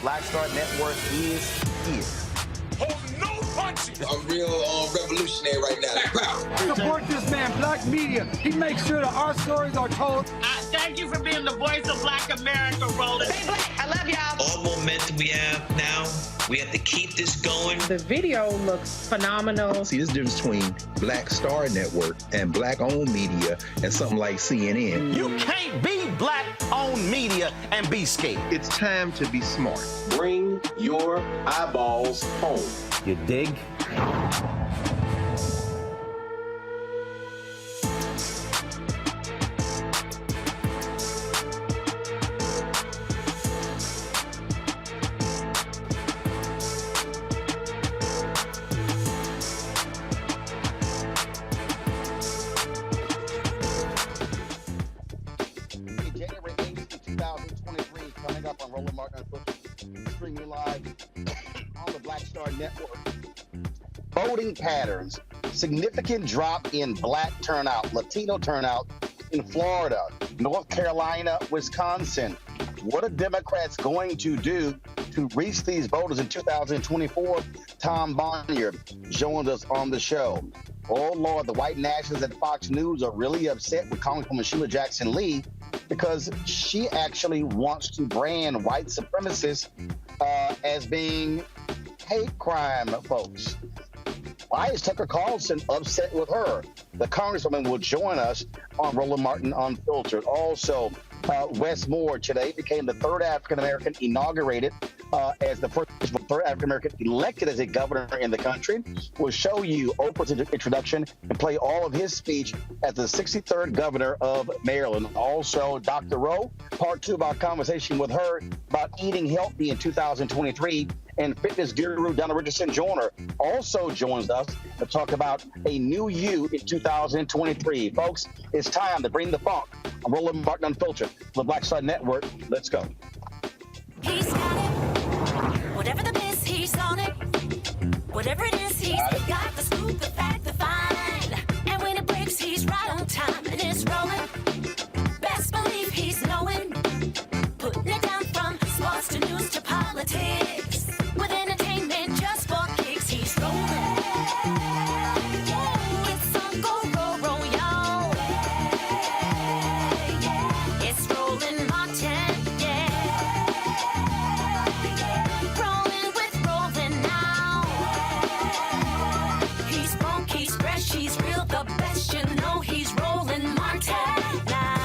Black Star Network is here. Hold no punches. I'm real revolutionary right now. Support this man, Black Media. He makes sure that our stories are told. Thank you for being the voice of Black America, Roland. Stay black. I love y'all. All momentum we have now, we have to keep this going. The video looks phenomenal. See, there's a difference between Black Star Network and Black-owned media and something like CNN. You can't be Black-owned media and be scared. It's time to be smart. Bring your eyeballs home. You dig? Streaming live on the Black Star Network. Voting patterns, significant drop in Black turnout, Latino turnout in Florida, North Carolina, Wisconsin. What are Democrats going to do to reach these voters in 2024? Tom Bonnier joins us on the show. Oh, Lord, the white nationalists at Fox News are really upset with Congresswoman Sheila Jackson Lee because she actually wants to brand white supremacists as being hate crime folks. Why is Tucker Carlson upset with her? The Congresswoman will join us on Roland Martin Unfiltered. Also, Wes Moore today became the third African-American inaugurated as the first African-American elected as a governor in the country. We'll show you Oprah's introduction and play all of his speech as the 63rd governor of Maryland. Also, Dr. Rowe, part 2 of our conversation with her about eating healthy in 2023. And fitness guru Donna Richardson Joyner also joins us to talk about a new you in 2023. Folks, it's time to bring the funk. I'm Roland Martin Unfiltered, the Black Star Network. Let's go. He's got it. Whatever the miss, he's on it. Whatever it is, he's got the scoop, the fact, the find. And when it breaks, he's right on time and it's rolling. Best believe he's knowing. Putting it down from sports to news to politics. With entertainment just for kicks, he's rolling. It's on go, roll, y'all. It's Roland Martin, Rolling with Roland now. He's funk, he's fresh, he's real, the best, you know he's Roland Martin now.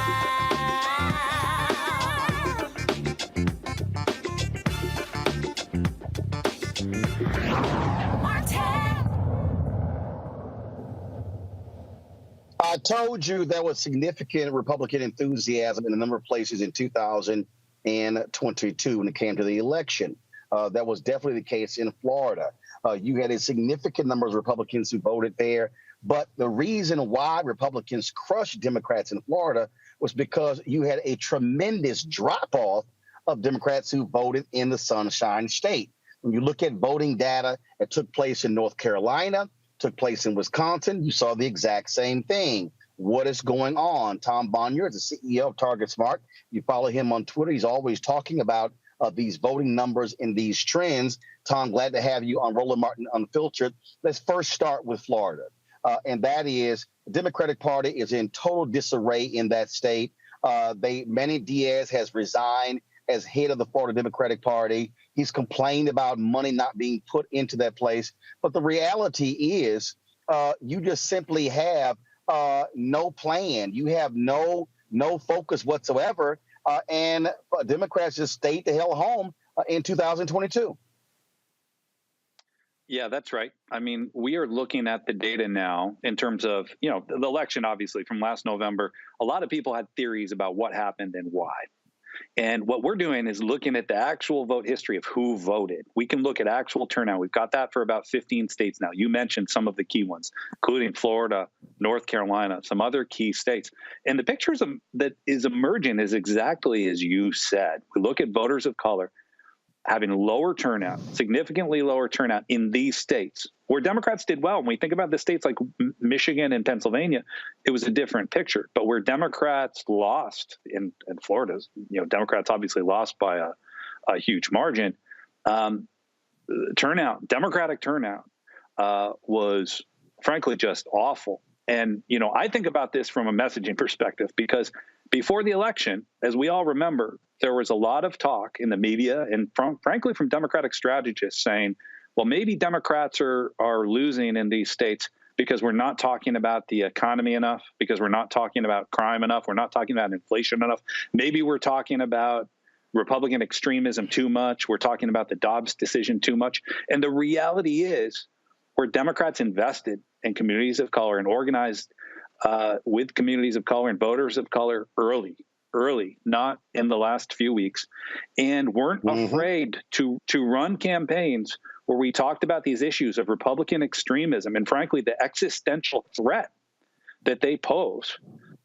I told you there was significant Republican enthusiasm in a number of places in 2022 when it came to the election. That was definitely the case in Florida. You had a significant number of Republicans who voted there. But the reason why Republicans crushed Democrats in Florida was because you had a tremendous drop-off of Democrats who voted in the Sunshine State. When you look at voting data that took place in North Carolina, took place in Wisconsin, you saw the exact same thing. What is going on? Tom Bonnier is the CEO of Target Smart. You follow him on Twitter. He's always talking about these voting numbers and these trends. Tom, glad to have you on Roland Martin Unfiltered. Let's first start with Florida. And that is the Democratic Party is in total disarray in that state. Manny Diaz has resigned as head of the Florida Democratic Party. He's complained about money not being put into that place. But the reality is you just simply have no plan. You have no focus whatsoever. And Democrats just stayed the hell home in 2022. Yeah, that's right. I mean, we are looking at the data now in terms of, the election, obviously, from last November. A lot of people had theories about what happened and why. And what we're doing is looking at the actual vote history of who voted. We can look at actual turnout. We've got that for about 15 states now. You mentioned some of the key ones, including Florida, North Carolina, some other key states. And the pictures that is emerging is exactly as you said. We look at voters of color having lower turnout, significantly lower turnout in these states where Democrats did well. When we think about the states like Michigan and Pennsylvania, it was a different picture. But where Democrats lost in Florida, Democrats obviously lost by a huge margin. Democratic turnout was frankly just awful. And, I think about this from a messaging perspective because before the election, as we all remember, there was a lot of talk in the media and frankly from Democratic strategists saying, well, maybe Democrats are losing in these states because we're not talking about the economy enough, because we're not talking about crime enough, we're not talking about inflation enough. Maybe we're talking about Republican extremism too much. We're talking about the Dobbs decision too much. And the reality is where Democrats invested in communities of color and organized with communities of color and voters of color early, not in the last few weeks, and weren't afraid to run campaigns where we talked about these issues of Republican extremism and, frankly, the existential threat that they pose.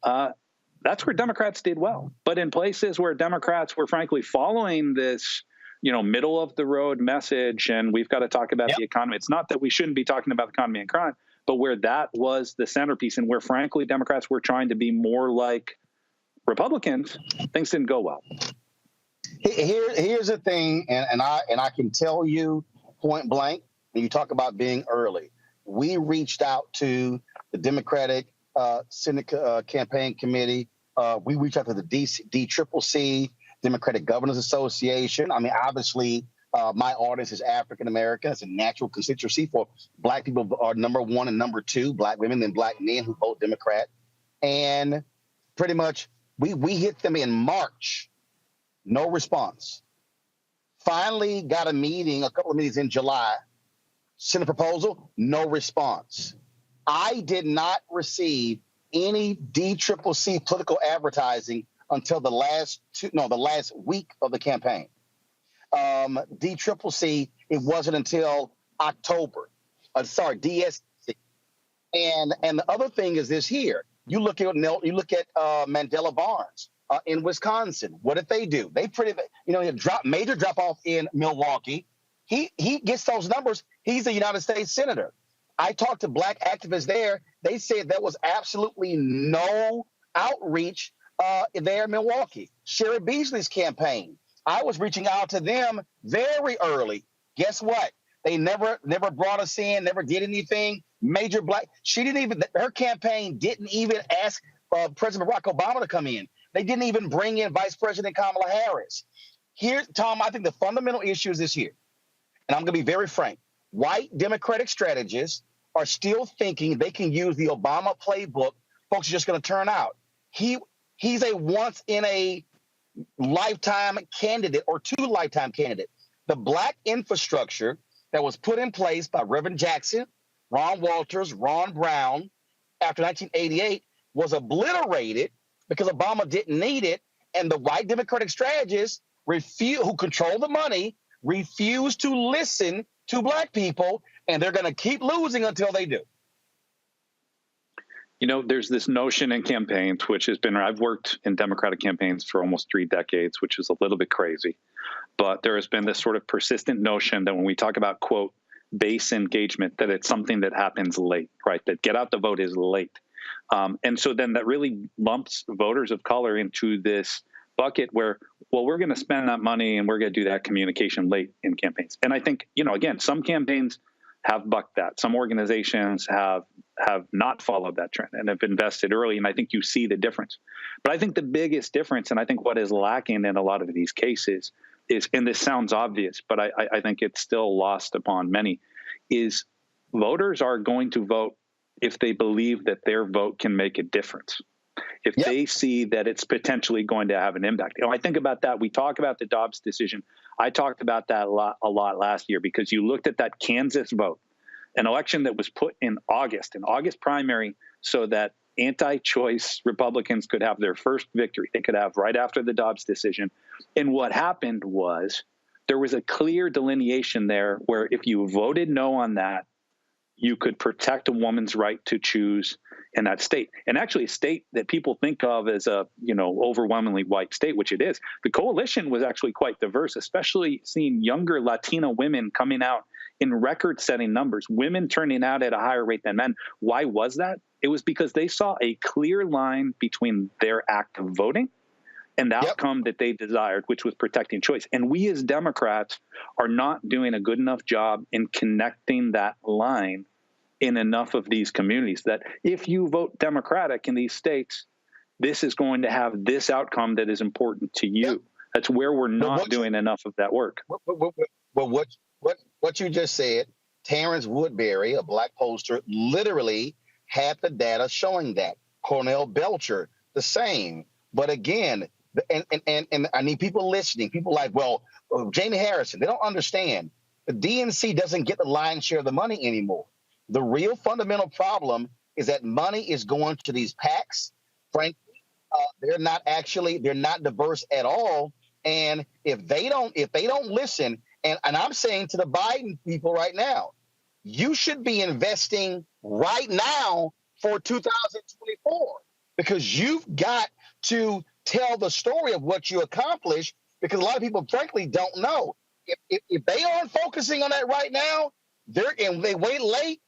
That's where Democrats did well. But in places where Democrats were, frankly, following this, middle of the road message, and we've got to talk about the economy. It's not that we shouldn't be talking about the economy and crime, but where that was the centerpiece and where, frankly, Democrats were trying to be more like Republicans, things didn't go well. Here's the thing, and I can tell you point blank, when you talk about being early, we reached out to the Democratic Senate Campaign Committee. We reached out to the DCCC, Democratic Governors Association. I mean, obviously, my audience is African American. It's a natural constituency for Black people are number one and number two, Black women and Black men who vote Democrat. And pretty much we hit them in March. No response. Finally got a meeting, a couple of meetings in July. Sent a proposal, no response. I did not receive any DCCC political advertising until the last week of the campaign. DCCC, it wasn't until October. DSC. And the other thing is this here. You look at Mandela Barnes in Wisconsin. What did they do? They major drop off in Milwaukee. He gets those numbers. He's a United States senator. I talked to black activists there. They said there was absolutely no outreach there in Milwaukee. Sherry Beasley's campaign, I was reaching out to them very early. Guess what? They never brought us in, never did anything. Major black, her campaign didn't even ask President Barack Obama to come in. They didn't even bring in Vice President Kamala Harris. Here, Tom, I think the fundamental issue is this here. And I'm going to be very frank. White Democratic strategists are still thinking they can use the Obama playbook. Folks are just going to turn out. He's a once in a lifetime candidate or two lifetime candidate. The black infrastructure that was put in place by Reverend Jackson, Ron Walters, Ron Brown after 1988 was obliterated because Obama didn't need it. And the white Democratic strategists who control the money refuse to listen to black people, and they're going to keep losing until they do. You know, there's this notion in campaigns, which has been, I've worked in Democratic campaigns for almost 3 decades, which is a little bit crazy. But there has been this sort of persistent notion that when we talk about, quote, base engagement, that it's something that happens late, right? That get out the vote is late. And so then that really lumps voters of color into this bucket where, well, we're going to spend that money and we're going to do that communication late in campaigns. And I think, you know, again, some campaigns have bucked that. Some organizations have not followed that trend and have invested early. And I think you see the difference. But I think the biggest difference, and I think what is lacking in a lot of these cases is, and this sounds obvious, but I think it's still lost upon many, is voters are going to vote if they believe that their vote can make a difference. If they see that it's potentially going to have an impact. You know, I think about that. We talk about the Dobbs decision. I talked about that a lot last year because you looked at that Kansas vote, an election that was put in August, an August primary, so that anti-choice Republicans could have their first victory. They could have right after the Dobbs decision. And what happened was there was a clear delineation there where if you voted no on that, you could protect a woman's right to choose in that state. And actually a state that people think of as a, you know, overwhelmingly white state, which it is. The coalition was actually quite diverse, especially seeing younger Latina women coming out in record-setting numbers, women turning out at a higher rate than men. Why was that? It was because they saw a clear line between their act of voting and the outcome that they desired, which was protecting choice. And we as Democrats are not doing a good enough job in connecting that line in enough of these communities that if you vote Democratic in these states, this is going to have this outcome that is important to you. That's where we're not doing enough of that work. Well, what you just said, Terrence Woodbury, a black pollster, literally had the data showing that. Cornell Belcher, the same. But again, and I need people listening, people like, well, Jamie Harrison, they don't understand. The DNC doesn't get the lion's share of the money anymore. The real fundamental problem is that money is going to these PACs. Frankly, they're not diverse at all. And if they don't listen, and I'm saying to the Biden people right now, you should be investing right now for 2024 because you've got to tell the story of what you accomplished, because a lot of people, frankly, don't know. If they aren't focusing on that right now, they wait late,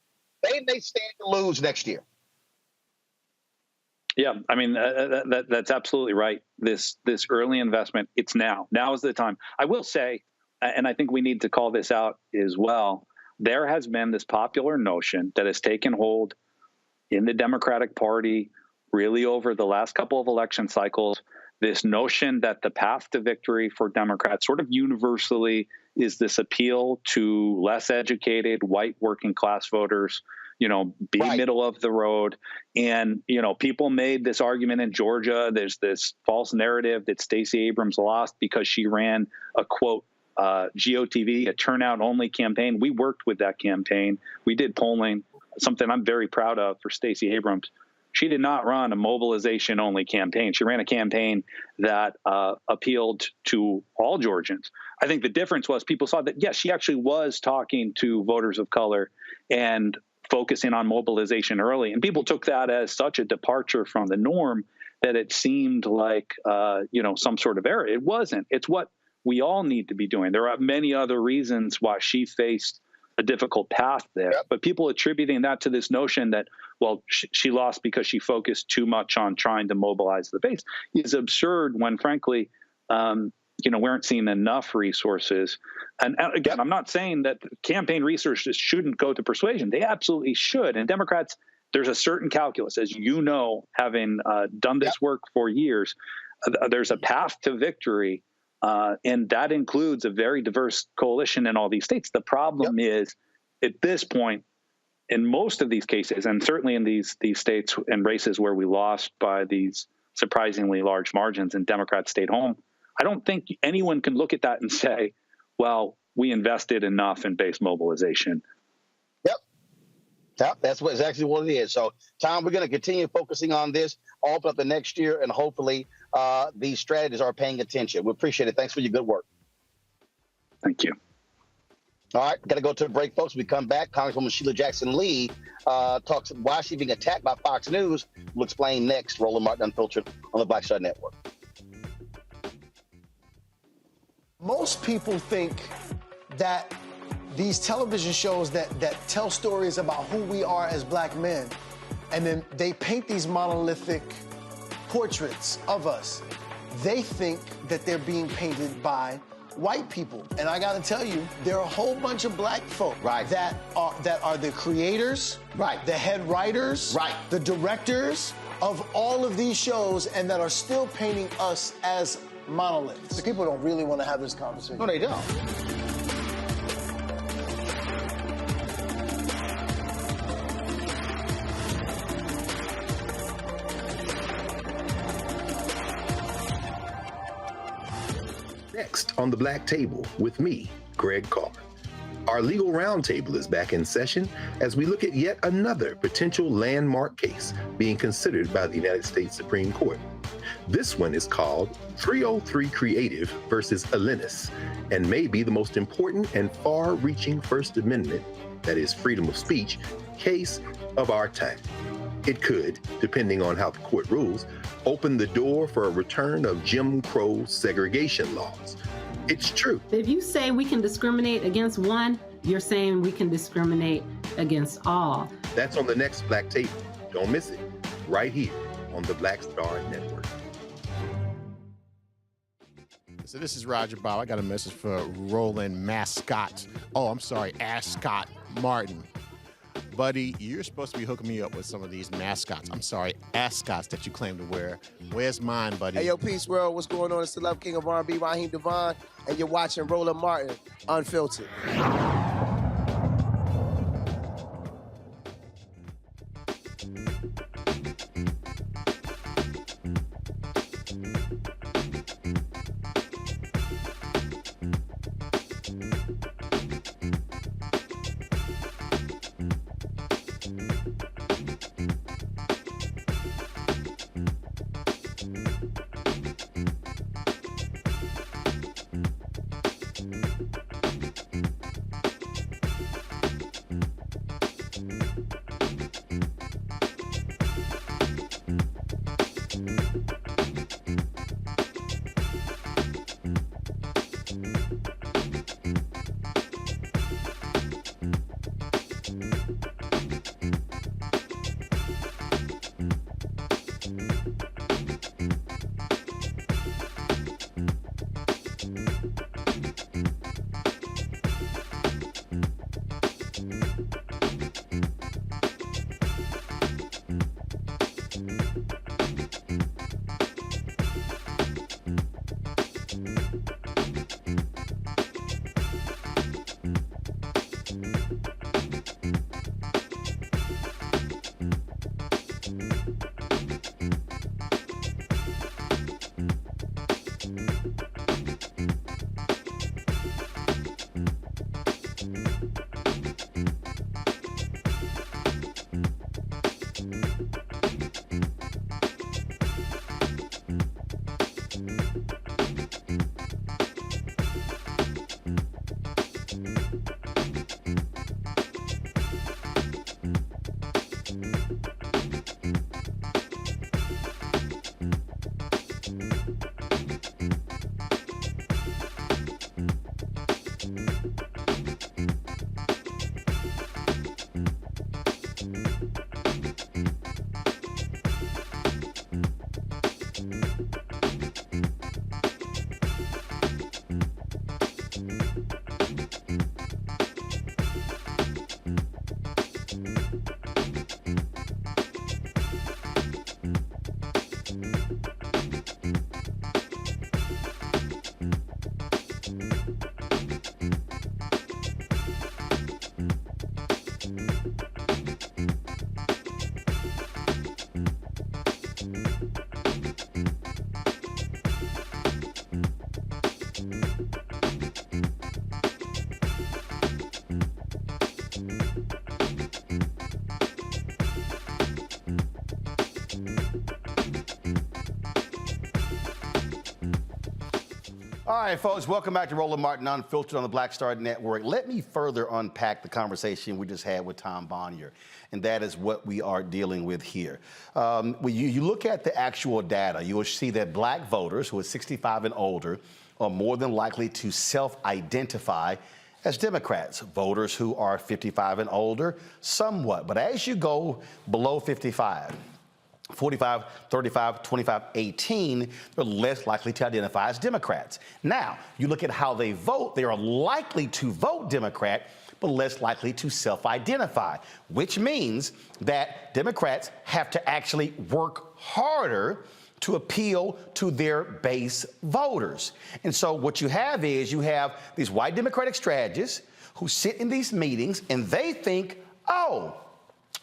they may stand to lose next year. Yeah, I mean, that's absolutely right. This early investment, it's now. Now is the time. I will say, and I think we need to call this out as well, there has been this popular notion that has taken hold in the Democratic Party really over the last couple of election cycles, this notion that the path to victory for Democrats sort of universally is this appeal to less educated white working class voters, you know, be middle of the road. And, you know, people made this argument in Georgia. There's this false narrative that Stacey Abrams lost because she ran a, quote, GOTV, a turnout-only campaign. We worked with that campaign. We did polling, something I'm very proud of for Stacey Abrams. She did not run a mobilization-only campaign. She ran a campaign that appealed to all Georgians. I think the difference was people saw that, yes, she actually was talking to voters of color and focusing on mobilization early. And people took that as such a departure from the norm that it seemed like, some sort of error. It wasn't. It's what we all need to be doing. There are many other reasons why she faced a difficult path there. Yep. But people attributing that to this notion that, well, she lost because she focused too much on trying to mobilize the base is absurd when, frankly, we aren't seeing enough resources. And again, I'm not saying that campaign resources shouldn't go to persuasion. They absolutely should. And Democrats, there's a certain calculus, as you know, having done this work for years, there's a path to victory. And that includes a very diverse coalition in all these states. The problem is, at this point, in most of these cases, and certainly in these states and races where we lost by these surprisingly large margins and Democrats stayed home, I don't think anyone can look at that and say, well, we invested enough in base mobilization. Yep, that's exactly what it is. So, Tom, we're going to continue focusing on this all up the next year, and hopefully these strategies are paying attention. We appreciate it. Thanks for your good work. Thank you. All right, got to go to a break, folks. When we come back, Congresswoman Sheila Jackson Lee talks why she's being attacked by Fox News. We'll explain next. Roland Martin Unfiltered on the Black Star Network. Most people think that these television shows that tell stories about who we are as black men, and then they paint these monolithic portraits of us. They think that they're being painted by white people. And I gotta tell you, there are a whole bunch of black folk that are the creators, the head writers, the directors of all of these shows, and that are still painting us as monoliths. The people don't really want to have this conversation. No, they don't. Next on the Black Table with me, Greg Carr. Our legal roundtable is back in session as we look at yet another potential landmark case being considered by the United States Supreme Court. This one is called 303 Creative versus Alennis, and may be the most important and far-reaching First Amendment, that is freedom of speech, case of our time. It could, depending on how the court rules, open the door for a return of Jim Crow segregation laws. It's true. If you say we can discriminate against one, you're saying we can discriminate against all. That's on the next Black Table. Don't miss it. Right here on the Black Star Network. So this is Roger Bow. I got a message for Roland Ascot Martin. Buddy, you're supposed to be hooking me up with some of these ascots that you claim to wear. Where's mine, buddy? Hey, yo, Peace World. What's going on? It's the Love King of R&B, Raheem Devon, and you're watching Roland Martin Unfiltered. All right, folks, welcome back to Roland Martin Unfiltered on the Black Star Network. Let me further unpack the conversation we just had with Tom Bonnier, and that is what we are dealing with here. When you look at the actual data, you will see that black voters who are 65 and older are more than likely to self-identify as Democrats. Voters who are 55 and older, somewhat. But as you go below 55, 45, 35, 25, 18, they're less likely to identify as Democrats. Now, you look at how they vote, they are likely to vote Democrat, but less likely to self-identify, which means that Democrats have to actually work harder to appeal to their base voters. And so what you have is you have these white Democratic strategists who sit in these meetings and they think, oh,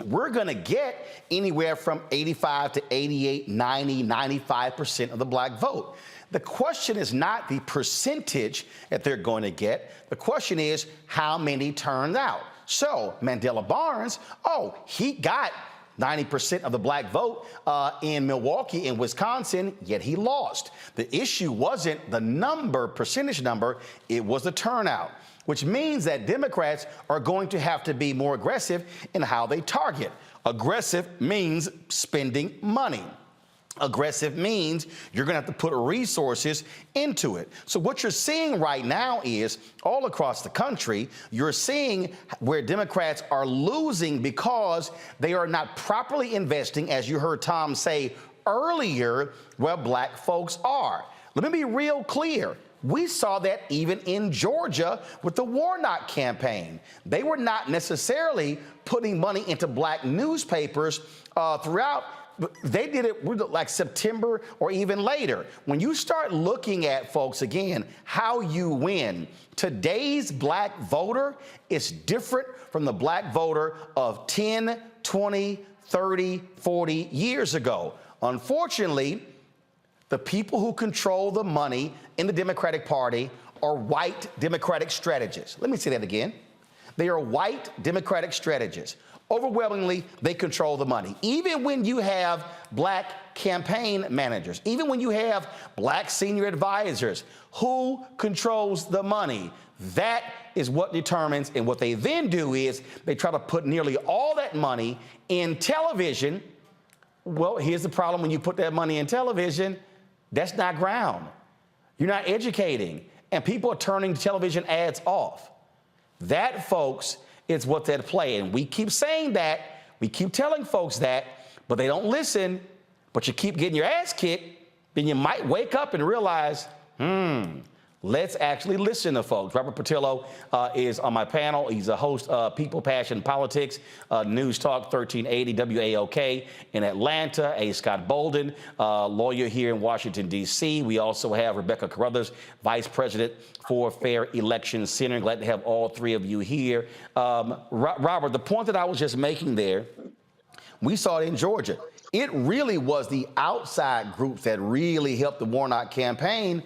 we're going to get anywhere from 85 to 88, 90, 95% of the black vote. The question is not the percentage that they're going to get. The question is how many turned out. So Mandela Barnes, oh, he got 90% of the black vote in Milwaukee and Wisconsin, yet he lost. The issue wasn't the number, percentage number, it was the turnout, which means that Democrats are going to have to be more aggressive in how they target. Aggressive means spending money. Aggressive means you're going to have to put resources into it. So what you're seeing right now is all across the country, you're seeing where Democrats are losing because they are not properly investing, as you heard Tom say earlier, where black folks are. Let me be real clear. We saw that even in Georgia with the Warnock campaign. They were not necessarily putting money into black newspapers throughout. They did it like September or even later. When you start looking at, folks, again, how you win, today's black voter is different from the black voter of 10, 20, 30, 40 years ago. Unfortunately, the people who control the money in the Democratic Party are white Democratic strategists. Let me say that again. They are white Democratic strategists. Overwhelmingly, they control the money. Even when you have black campaign managers, even when you have black senior advisors, who controls the money? That is what determines, and what they then do is they try to put nearly all that money in television. Well, here's the problem when you put that money in television, that's not ground. You're not educating, and people are turning television ads off. That, folks, is what's at play. And we keep saying that, we keep telling folks that, but they don't listen, but you keep getting your ass kicked, then you might wake up and realize, let's actually listen to folks. Robert Patillo is on my panel. He's a host of People, Passion, Politics, News Talk 1380 WAOK in Atlanta. A. Scott Bolden, lawyer here in Washington, D.C. We also have Rebecca Carruthers, Vice President for Fair Election Center. Glad to have all three of you here. Robert, the point that I was just making there, we saw it in Georgia. It really was the outside groups that really helped the Warnock campaign.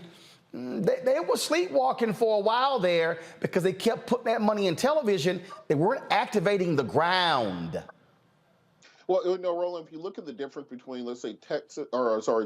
They were sleepwalking for a while there because they kept putting that money in television. They weren't activating the ground. Well, you know, Roland, if you look at the difference between, let's say,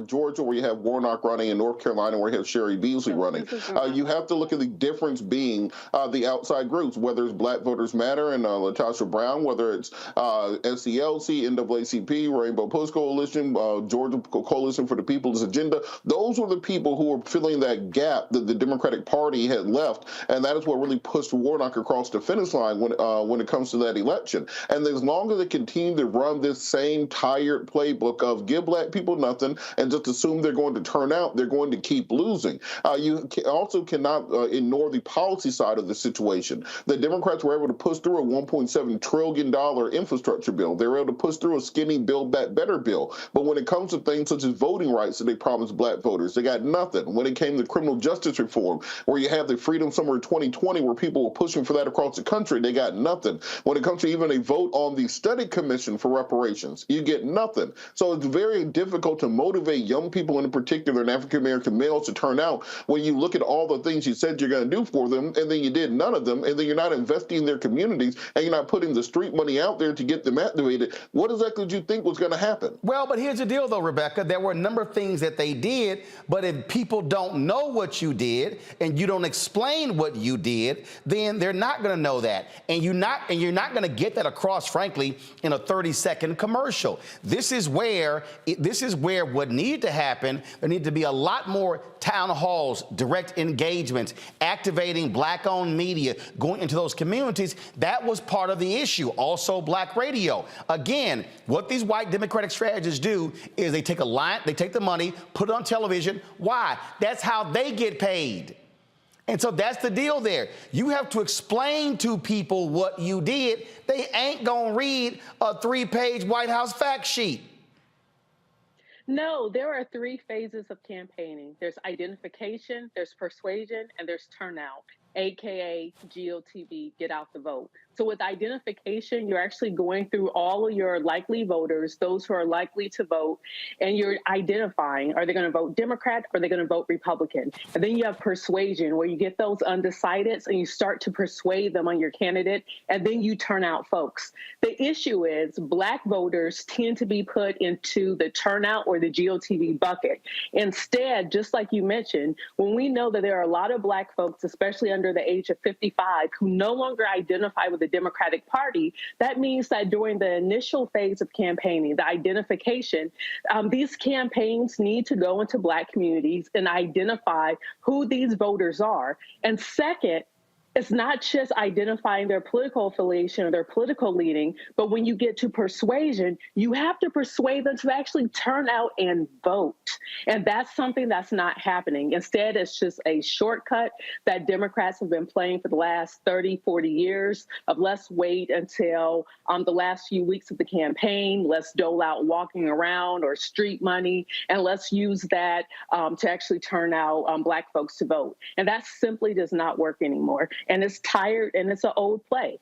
Georgia, where you have Warnock running, and North Carolina, where you have Sherry Beasley running, you have to look at the difference being the outside groups, whether it's Black Voters Matter and LaTosha Brown, whether it's SCLC, NAACP, Rainbow Push Coalition, Georgia Coalition for the People's Agenda. Those were the people who were filling that gap that the Democratic Party had left, and that is what really pushed Warnock across the finish line when it comes to that election. And as long as they continue to run this same tired playbook of give black people nothing and just assume they're going to turn out, they're going to keep losing. You also cannot ignore the policy side of the situation. The Democrats were able to push through a $1.7 trillion infrastructure bill. They were able to push through a skinny Build Back Better bill. But when it comes to things such as voting rights that they promised black voters, they got nothing. When it came to criminal justice reform, where you had the Freedom Summer 2020, where people were pushing for that across the country, they got nothing. When it comes to even a vote on the study commission for reparations, inauguration. You get nothing. So it's very difficult to motivate young people, in particular, and African-American males, to turn out when you look at all the things you said you're going to do for them, and then you did none of them, and then you're not investing in their communities, and you're not putting the street money out there to get them activated. What exactly did you think was going to happen? Well, but here's the deal, though, Rebecca. There were a number of things that they did, but if people don't know what you did and you don't explain what you did, then they're not going to know that. And you're not going to get that across, frankly, in a 30-second commercial. This is where what needed to happen. There need to be a lot more town halls, direct engagements, activating black-owned media, going into those communities. That was part of the issue. Also, black radio. Again, what these white Democratic strategists do is they take the money, put it on television. Why? That's how they get paid. And so that's the deal there. You have to explain to people what you did. They ain't gonna read a 3-page White House fact sheet. No, there are 3 phases of campaigning. There's identification, there's persuasion, and there's turnout, AKA GOTV, get out the vote. So with identification, you're actually going through all of your likely voters, those who are likely to vote, and you're identifying, are they going to vote Democrat or are they going to vote Republican? And then you have persuasion, where you get those undecideds and you start to persuade them on your candidate, and then you turn out folks. The issue is black voters tend to be put into the turnout or the GOTV bucket. Instead, just like you mentioned, when we know that there are a lot of black folks, especially under the age of 55, who no longer identify with the Democratic Party, that means that during the initial phase of campaigning, the identification, these campaigns need to go into black communities and identify who these voters are. And second, it's not just identifying their political affiliation or their political leaning, but when you get to persuasion, you have to persuade them to actually turn out and vote. And that's something that's not happening. Instead, it's just a shortcut that Democrats have been playing for the last 30, 40 years of let's wait until the last few weeks of the campaign, let's dole out walking around or street money, and let's use that to actually turn out black folks to vote. And that simply does not work anymore. And it's tired, and it's an old play.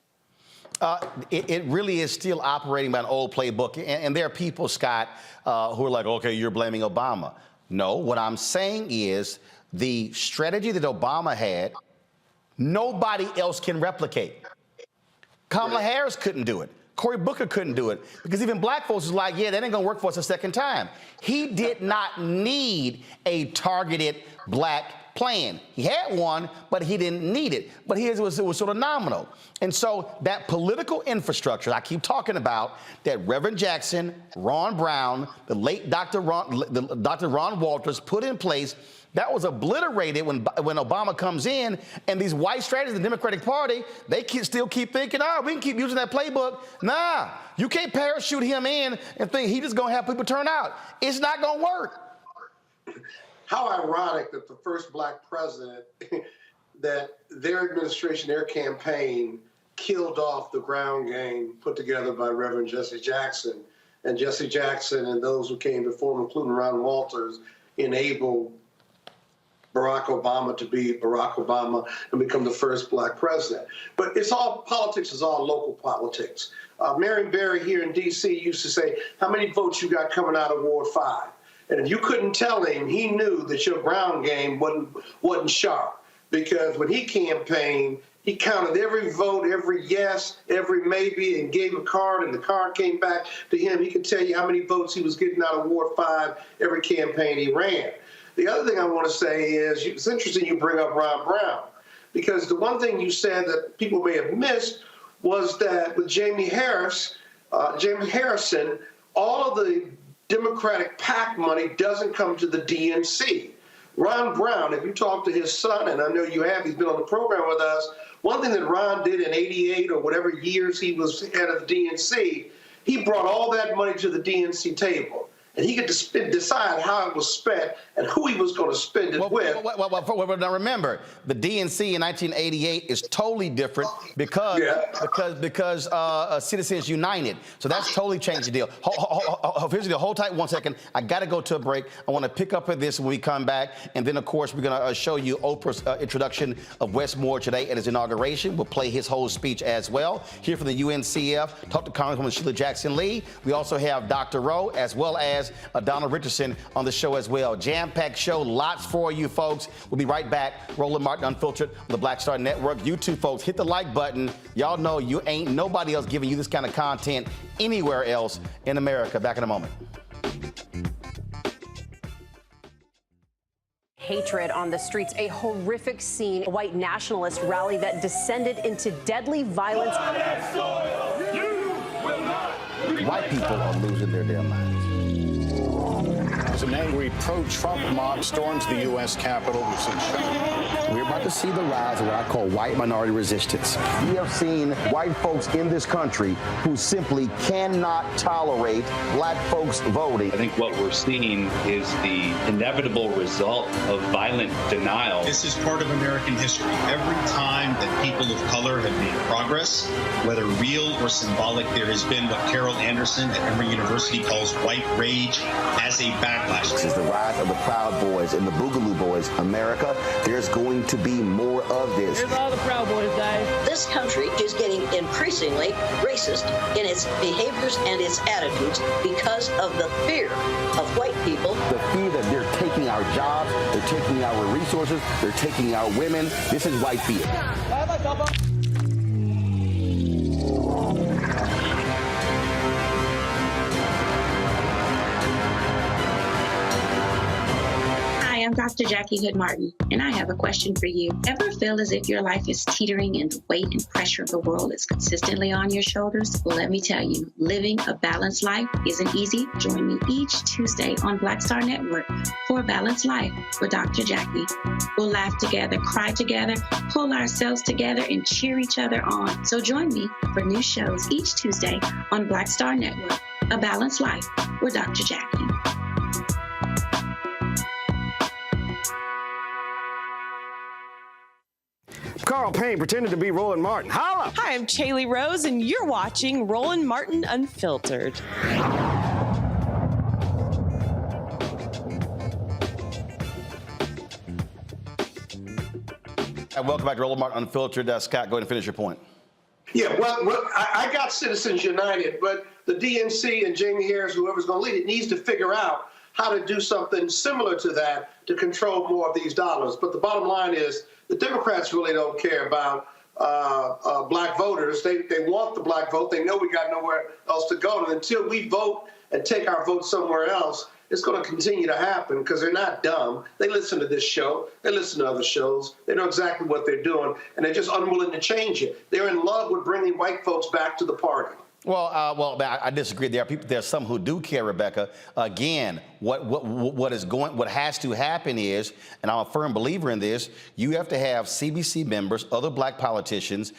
It really is still operating by an old playbook. And there are people, Scott, who are like, okay, you're blaming Obama. No, what I'm saying is the strategy that Obama had, nobody else can replicate. Kamala Harris couldn't do it. Cory Booker couldn't do it, because even black folks was like, yeah, that ain't gonna work for us a second time. He did not need a targeted black plan. He had one, but he didn't need it. But his was sort of nominal. And so that political infrastructure I keep talking about, that Reverend Jackson, Ron Brown, the late Dr. Ron Walters put in place, that was obliterated when Obama comes in, and these white strategists in the Democratic Party, they still keep thinking, we can keep using that playbook. Nah, you can't parachute him in and think he's just gonna have people turn out. It's not gonna work. How ironic that the first black president, that their administration, their campaign, killed off the ground game put together by Reverend Jesse Jackson. And Jesse Jackson and those who came before him, including Ron Walters, enabled Barack Obama to be Barack Obama and become the first black president. But politics is all local politics. Marion Barry here in D.C. used to say, how many votes you got coming out of Ward 5? And if you couldn't tell him, he knew that your ground game wasn't sharp. Because when he campaigned, he counted every vote, every yes, every maybe, and gave a card, and the card came back to him. He could tell you how many votes he was getting out of Ward 5 every campaign he ran. The other thing I want to say is, it's interesting you bring up Ron Brown, because the one thing you said that people may have missed was that with Jamie Harrison, all of the Democratic PAC money doesn't come to the DNC. Ron Brown, if you talk to his son, and I know you have, he's been on the program with us, one thing that Ron did in '88 or whatever years he was head of the DNC, he brought all that money to the DNC table. and he could decide how it was spent and who he was going to spend it with. Now remember, the DNC in 1988 is totally different because Citizens United. So that's totally changed the deal. Here's the deal. Hold tight 1 second. I got to go to a break. I want to pick up with this when we come back, and then of course we're going to show you Oprah's introduction of Wes Moore today at his inauguration. We'll play his whole speech as well. Here from the UNCF, talk to Congresswoman Sheila Jackson Lee. We also have Dr. Rowe as well as Donald Richardson on the show as well. Jam-packed show, lots for you folks. We'll be right back. Roland Martin Unfiltered on the Black Star Network. You two folks, hit the like button. Y'all know you ain't nobody else giving you this kind of content anywhere else in America. Back in a moment. Hatred on the streets, a horrific scene, a white nationalist rally that descended into deadly violence. White people are losing their damn minds. As an angry pro-Trump mob storms the U.S. Capitol, we're about to see the rise of what I call white minority resistance. We have seen white folks in this country who simply cannot tolerate black folks voting. I think what we're seeing is the inevitable result of violent denial. This is part of American history. Every time that people of color have made progress, whether real or symbolic, there has been what Carol Anderson at Emory University calls white rage as a backlash. This is the rise of the Proud Boys and the Boogaloo Boys. America, there's going to be more of this. Here's all the Proud Boys, guys. This country is getting increasingly racist in its behaviors and its attitudes because of the fear of white people. The fear that they're taking our jobs, they're taking our resources, they're taking our women. This is white fear. I'm Dr. Jackie Hood Martin, and I have a question for you. Ever feel as if your life is teetering and the weight and pressure of the world is consistently on your shoulders? Well, let me tell you, living a balanced life isn't easy. Join me each Tuesday on Black Star Network for a Balanced Life with Dr. Jackie. We'll laugh together, cry together, pull ourselves together, and cheer each other on. So join me for new shows each Tuesday on Black Star Network, A Balanced Life with Dr. Jackie. Carl Payne pretended to be Roland Martin. Holla! Hi, I'm Chaley Rose, and you're watching Roland Martin Unfiltered. Welcome back to Roland Martin Unfiltered. Scott, go ahead and finish your point. Yeah, well, I got Citizens United, but the DNC and Jamie Harris, whoever's going to lead it, needs to figure out how to do something similar to that to control more of these dollars. But the bottom line is, the Democrats really don't care about black voters. They want the black vote. They know we got nowhere else to go. And until we vote and take our vote somewhere else, it's going to continue to happen because they're not dumb. They listen to this show. They listen to other shows. They know exactly what they're doing, and they're just unwilling to change it. They're in love with bringing white folks back to the party. Well, I disagree. There are some who do care, Rebecca. Again, what has to happen is, and I'm a firm believer in this, you have to have CBC members, other black politicians,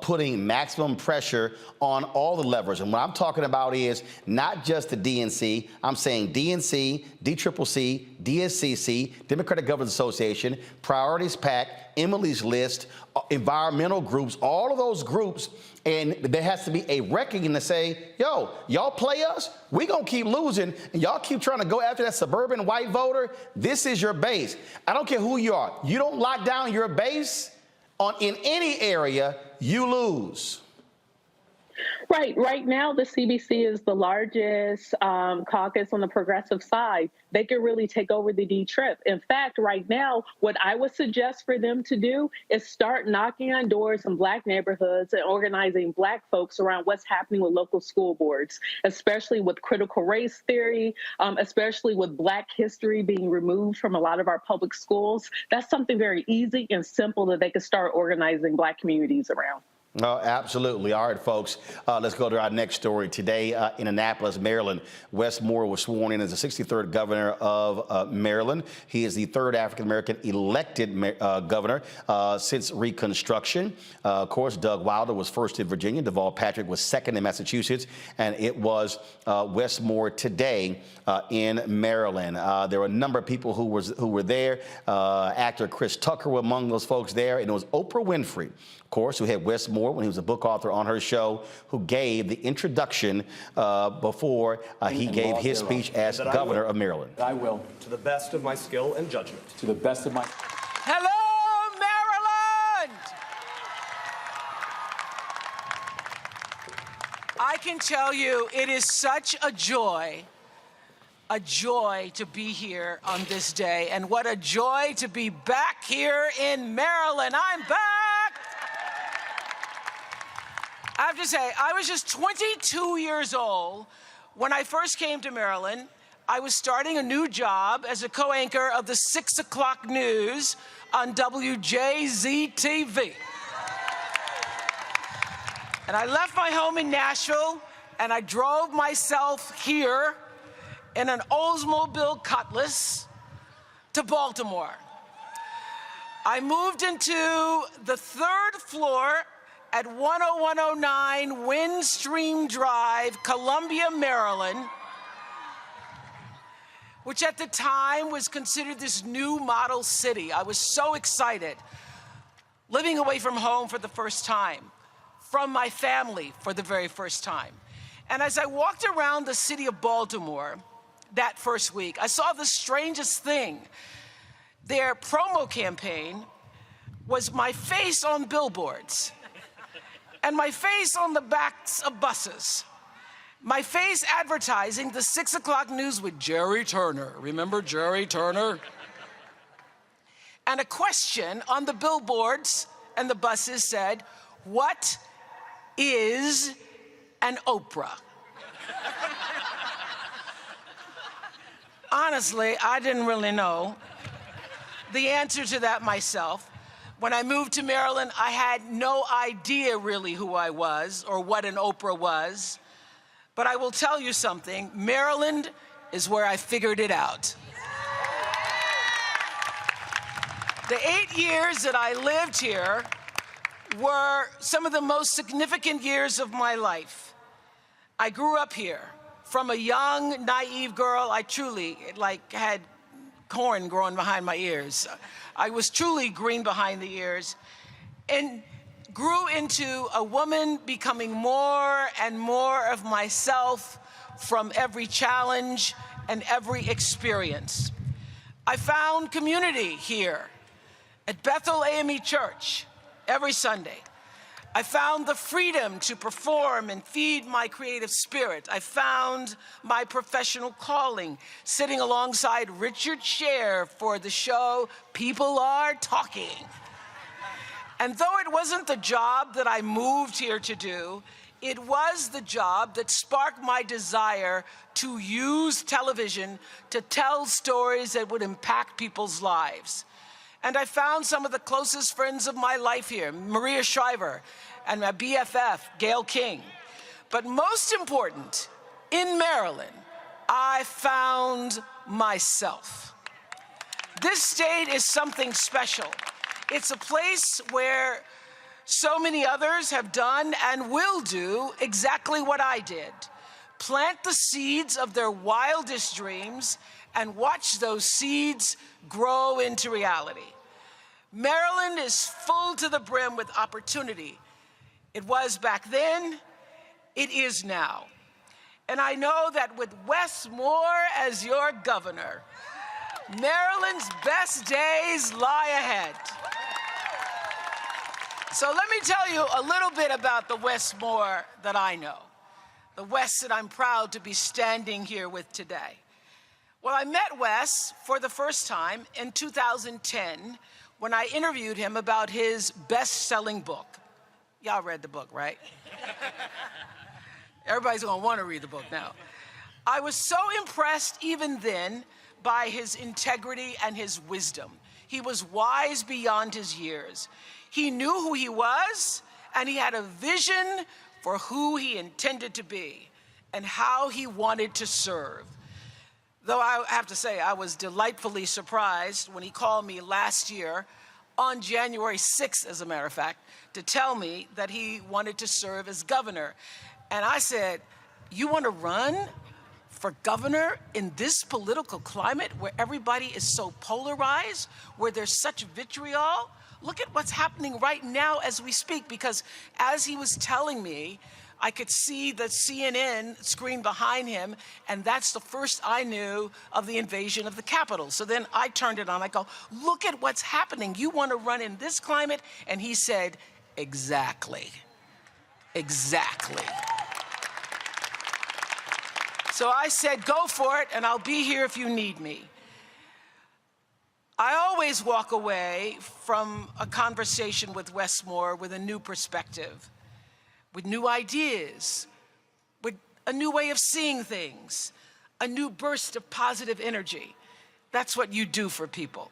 putting maximum pressure on all the levers. And what I'm talking about is not just the DNC. I'm saying DNC, DCCC, DSCC, Democratic Governors Association, Priorities PAC, Emily's List, environmental groups, all of those groups. And there has to be a reckoning to say, yo, y'all play us, we gonna keep losing, and y'all keep trying to go after that suburban white voter. This is your base. I don't care who you are. You don't lock down your base in any area, you lose. Right now, the CBC is the largest caucus on the progressive side. They could really take over the D-Trip. In fact, right now, what I would suggest for them to do is start knocking on doors in black neighborhoods and organizing black folks around what's happening with local school boards, especially with critical race theory, especially with black history being removed from a lot of our public schools. That's something very easy and simple that they could start organizing black communities around. Absolutely. All right, folks, let's go to our next story. Today in Annapolis, Maryland, Wes Moore was sworn in as the 63rd governor of Maryland. He is the third African-American elected governor since Reconstruction. Of course, Doug Wilder was first in Virginia. Deval Patrick was second in Massachusetts. And it was Wes Moore today in Maryland. There were a number of people who were there. Actor Chris Tucker were among those folks there. And it was Oprah Winfrey, of course, who had Wes Moore when he was a book author on her show, who gave the introduction before he gave his speech as governor of Maryland. I will, to the best of my skill and judgment. To the best of my... Hello, Maryland! I can tell you it is such a joy to be here on this day, and what a joy to be back here in Maryland. I'm back! I have to say, I was just 22 years old when I first came to Maryland. I was starting a new job as a co-anchor of the 6 o'clock news on WJZ-TV. And I left my home in Nashville, and I drove myself here in an Oldsmobile Cutlass to Baltimore. I moved into the third floor at 10109 Windstream Drive, Columbia, Maryland, which at the time was considered this new model city. I was so excited, living away from home for the first time, from my family for the very first time. And as I walked around the city of Baltimore that first week, I saw the strangest thing. Their promo campaign was my face on billboards, and my face on the backs of buses. My face advertising the 6 o'clock news with Jerry Turner. Remember Jerry Turner? And a question on the billboards and the buses said, "What is an Oprah?" Honestly, I didn't really know the answer to that myself. When I moved to Maryland, I had no idea really who I was or what an Oprah was. But I will tell you something, Maryland is where I figured it out. The 8 years that I lived here were some of the most significant years of my life. I grew up here. From a young, naive girl, I truly had corn growing behind my ears. I was truly green behind the ears, and grew into a woman becoming more and more of myself from every challenge and every experience. I found community here at Bethel AME Church every Sunday. I found the freedom to perform and feed my creative spirit. I found my professional calling sitting alongside Richard Scher for the show People Are Talking. And though it wasn't the job that I moved here to do, it was the job that sparked my desire to use television to tell stories that would impact people's lives. And I found some of the closest friends of my life here, Maria Shriver and my BFF, Gail King. But most important, in Maryland, I found myself. This state is something special. It's a place where so many others have done and will do exactly what I did. Plant the seeds of their wildest dreams and watch those seeds grow into reality. Maryland is full to the brim with opportunity. It was back then, it is now. And I know that with Wes Moore as your governor, Maryland's best days lie ahead. So let me tell you a little bit about the Wes Moore that I know, the Wes that I'm proud to be standing here with today. Well, I met Wes for the first time in 2010 when I interviewed him about his best-selling book. Y'all read the book, right? Everybody's gonna want to read the book now. I was so impressed even then by his integrity and his wisdom. He was wise beyond his years. He knew who he was, and he had a vision for who he intended to be and how he wanted to serve. Though I have to say, I was delightfully surprised when he called me last year, on January 6th, as a matter of fact, to tell me that he wanted to serve as governor. And I said, you want to run for governor in this political climate where everybody is so polarized, where there's such vitriol? Look at what's happening right now as we speak, because as he was telling me, I could see the CNN screen behind him, and that's the first I knew of the invasion of the Capitol. So then I turned it on. I go, look at what's happening. You want to run in this climate? And he said, exactly. Exactly. So I said, go for it, and I'll be here if you need me. I always walk away from a conversation with Wes Moore with a new perspective, with new ideas, with a new way of seeing things, a new burst of positive energy. That's what you do for people.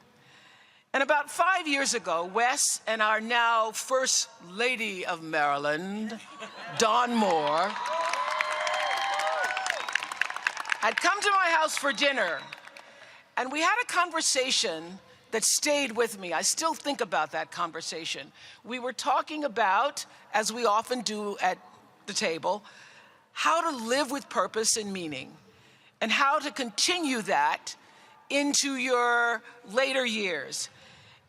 And about 5 years ago, Wes and our now First Lady of Maryland, Dawn Moore, had come to my house for dinner, and we had a conversation that stayed with me. I still think about that conversation. We were talking about, as we often do at the table, how to live with purpose and meaning, and how to continue that into your later years,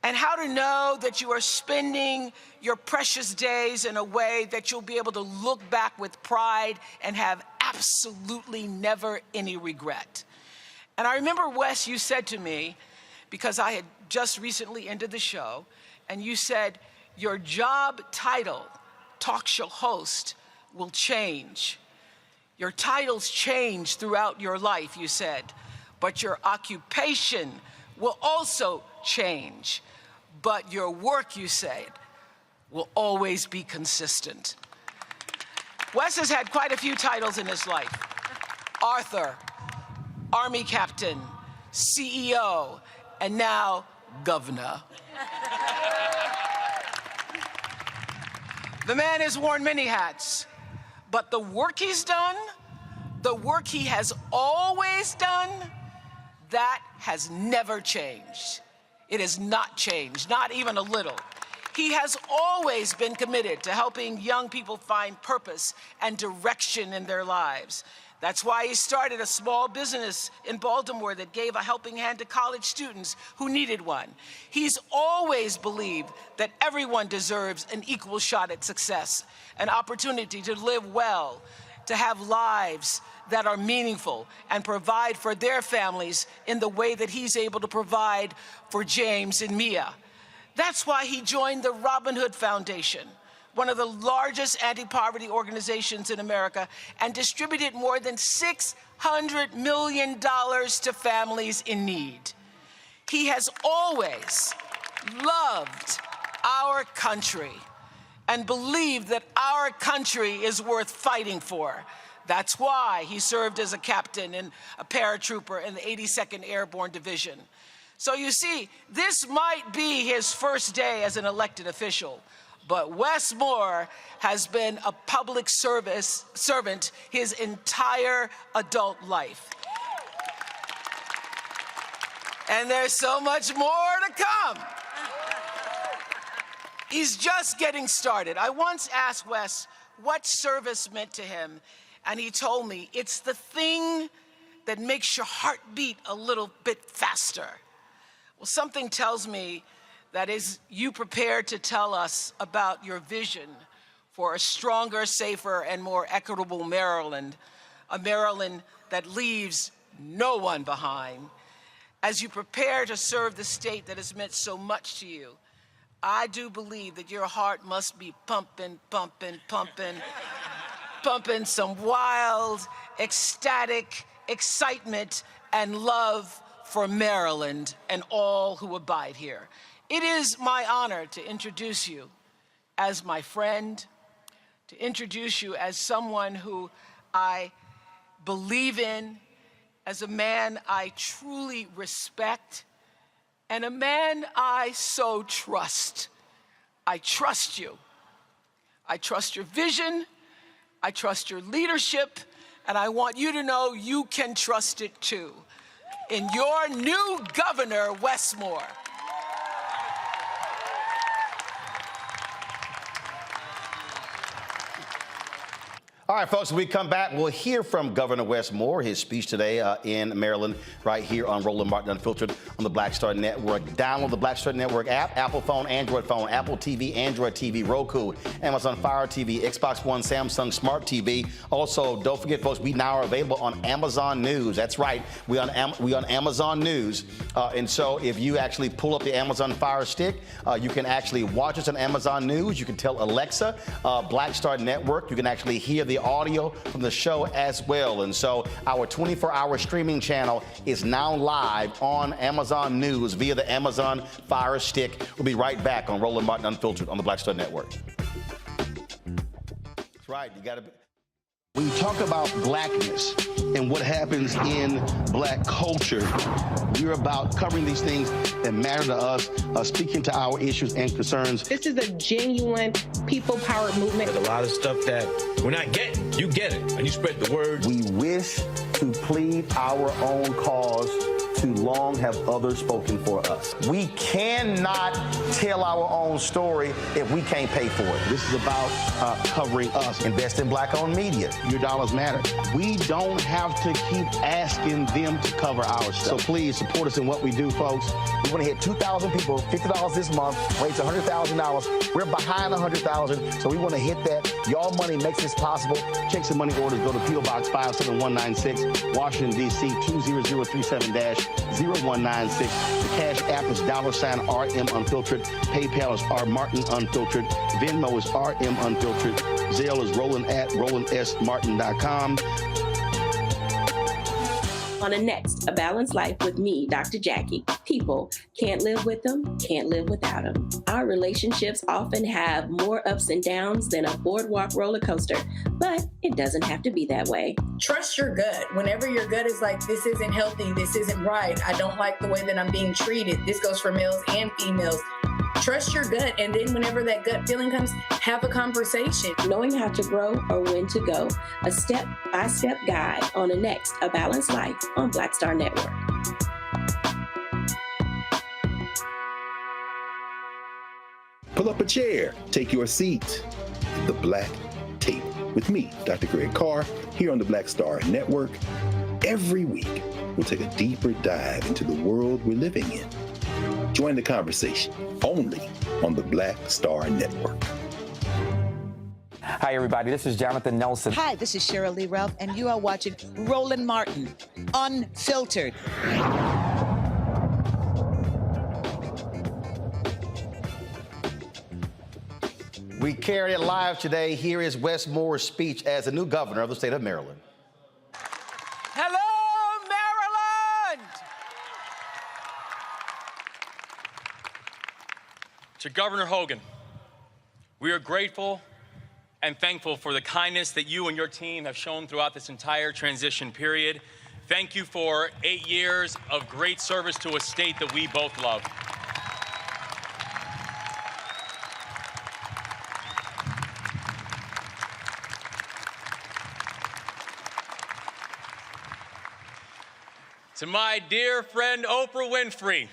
and how to know that you are spending your precious days in a way that you'll be able to look back with pride and have absolutely never any regret. And I remember, Wes, you said to me, because I had just recently ended the show, and you said, your job title, talk show host, will change. Your titles change throughout your life, you said, but your occupation will also change. But your work, you said, will always be consistent. Wes has had quite a few titles in his life. Author, Army Captain, CEO, and now governor. The man has worn many hats, but the work he's done, the work he has always done, that has never changed. It has not changed, not even a little. He has always been committed to helping young people find purpose and direction in their lives. That's why he started a small business in Baltimore that gave a helping hand to college students who needed one. He's always believed that everyone deserves an equal shot at success, an opportunity to live well, to have lives that are meaningful and provide for their families in the way that he's able to provide for James and Mia. That's why he joined the Robin Hood Foundation, one of the largest anti-poverty organizations in America, and distributed more than $600 million to families in need. He has always loved our country and believed that our country is worth fighting for. That's why he served as a captain and a paratrooper in the 82nd Airborne Division. So you see, this might be his first day as an elected official, but Wes Moore has been a public servant his entire adult life. And there's so much more to come. He's just getting started. I once asked Wes what service meant to him, and he told me, it's the thing that makes your heart beat a little bit faster. Well, something tells me that as you prepare to tell us about your vision for a stronger, safer, and more equitable Maryland, a Maryland that leaves no one behind, as you prepare to serve the state that has meant so much to you, I do believe that your heart must be pumping, pumping, pumping, pumping some wild, ecstatic excitement and love for Maryland and all who abide here. It is my honor to introduce you as my friend, to introduce you as someone who I believe in, as a man I truly respect, and a man I so trust. I trust you. I trust your vision, I trust your leadership, and I want you to know you can trust it too. In your new governor, Wes Moore. All right, folks, when we come back, we'll hear from Governor Wes Moore, his speech today in Maryland, right here on Roland Martin Unfiltered on the Black Star Network. Download the Black Star Network app, Apple phone, Android phone, Apple TV, Android TV, Roku, Amazon Fire TV, Xbox One, Samsung Smart TV. Also, don't forget, folks, we now are available on Amazon News. That's right, we on Amazon News. And so if you actually pull up the Amazon Fire Stick, you can actually watch us on Amazon News. You can tell Alexa, Black Star Network. You can actually hear the audio from the show as well. And so our 24-hour streaming channel is now live on Amazon News via the Amazon Fire Stick. We'll be right back on Roland Martin Unfiltered on the Black Star Network. That's right. You got to. When you talk about blackness and what happens in black culture, we're about covering these things that matter to us, speaking to our issues and concerns. This is a genuine people-powered movement. There's a lot of stuff that we're not getting. You get it, and you spread the word. We wish to plead our own cause. Too long have others spoken for us. We cannot tell our own story if we can't pay for it. This is about covering us. Invest in black-owned media. Your dollars matter. We don't have to keep asking them to cover our stuff. So please support us in what we do, folks. We want to hit 2,000 people, $50 this month, raise $100,000. We're behind 100,000, so we want to hit that. Y'all money makes this possible. Checks and money orders go to P.O. Box 57196, Washington, D.C. 20037-0196. The Cash App is $RM Unfiltered. PayPal is R Martin Unfiltered. Venmo is RM Unfiltered. Zelle is Roland at RolandSMartin.com. On the next, A Balanced Life with me, Dr. Jackie. People can't live with them, can't live without them. Our relationships often have more ups and downs than a boardwalk roller coaster, but it doesn't have to be that way. Trust your gut. Whenever your gut is like, this isn't healthy, this isn't right, I don't like the way that I'm being treated. This goes for males and females. Trust your gut, and then whenever that gut feeling comes, have a conversation. Knowing how to grow or when to go, a step-by-step guide on the next A Balanced Life on Black Star Network. Pull up a chair, take your seat at the Black Table with me, Dr. Greg Carr, here on the Black Star Network. Every week, we'll take a deeper dive into the world we're living in. Join the conversation only on the Black Star Network. Hi, everybody. This is Jonathan Nelson. Hi, this is Sheila Lee Ralph, and you are watching Roland Martin Unfiltered. We carry it live today. Here is Wes Moore's speech as the new governor of the state of Maryland. Hello, Maryland! To Governor Hogan, we are grateful and thankful for the kindness that you and your team have shown throughout this entire transition period. Thank you for 8 years of great service to a state that we both love. To my dear friend Oprah Winfrey,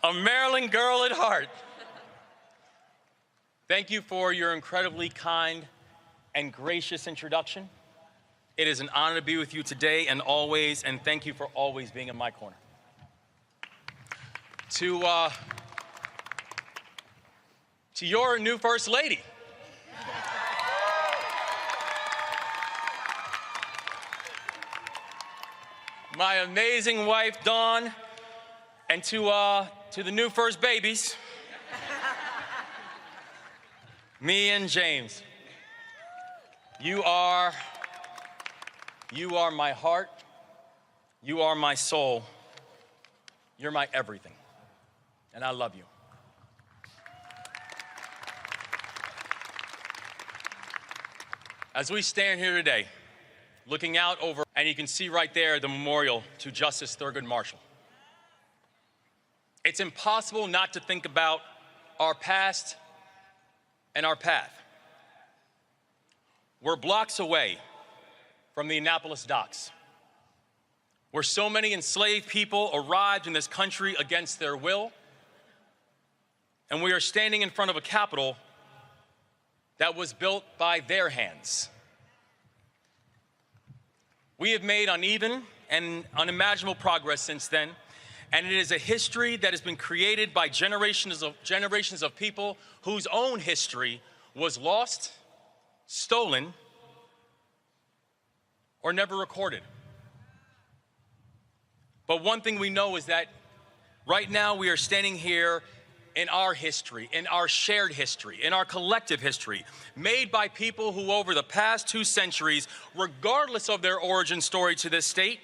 a Maryland girl at heart, thank you for your incredibly kind and gracious introduction. It is an honor to be with you today and always, and thank you for always being in my corner. To your new First Lady, my amazing wife, Dawn, and to the new first babies, me and James. You are my heart. You are my soul. You're my everything. And I love you. As we stand here today, looking out over, and you can see right there the memorial to Justice Thurgood Marshall. It's impossible not to think about our past and our path. We're blocks away from the Annapolis docks, where so many enslaved people arrived in this country against their will, and we are standing in front of a Capitol that was built by their hands. We have made uneven and unimaginable progress since then, and it is a history that has been created by generations of people whose own history was lost, stolen, or never recorded. But one thing we know is that right now we are standing here in our history, in our shared history, in our collective history, made by people who over the past 2 centuries, regardless of their origin story to this state,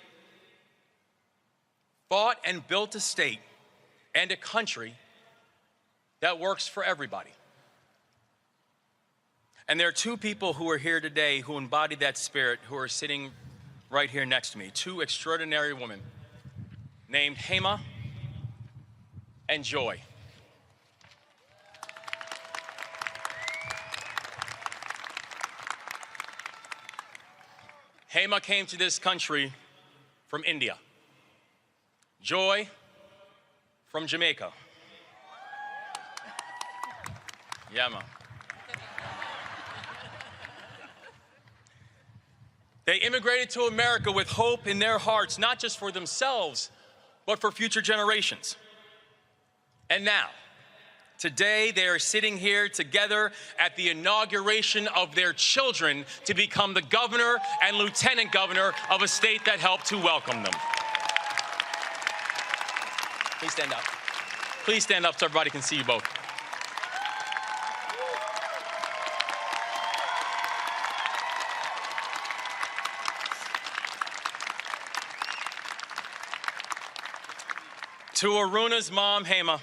fought and built a state and a country that works for everybody. And there are 2 people who are here today who embody that spirit, who are sitting right here next to me, 2 extraordinary women named Hema and Joy. Hema came to this country from India. Joy from Jamaica. Yeah, man. They immigrated to America with hope in their hearts, not just for themselves, but for future generations. And now, today, they are sitting here together at the inauguration of their children to become the governor and lieutenant governor of a state that helped to welcome them. Please stand up. Please stand up so everybody can see you both. To Aruna's mom, Hema,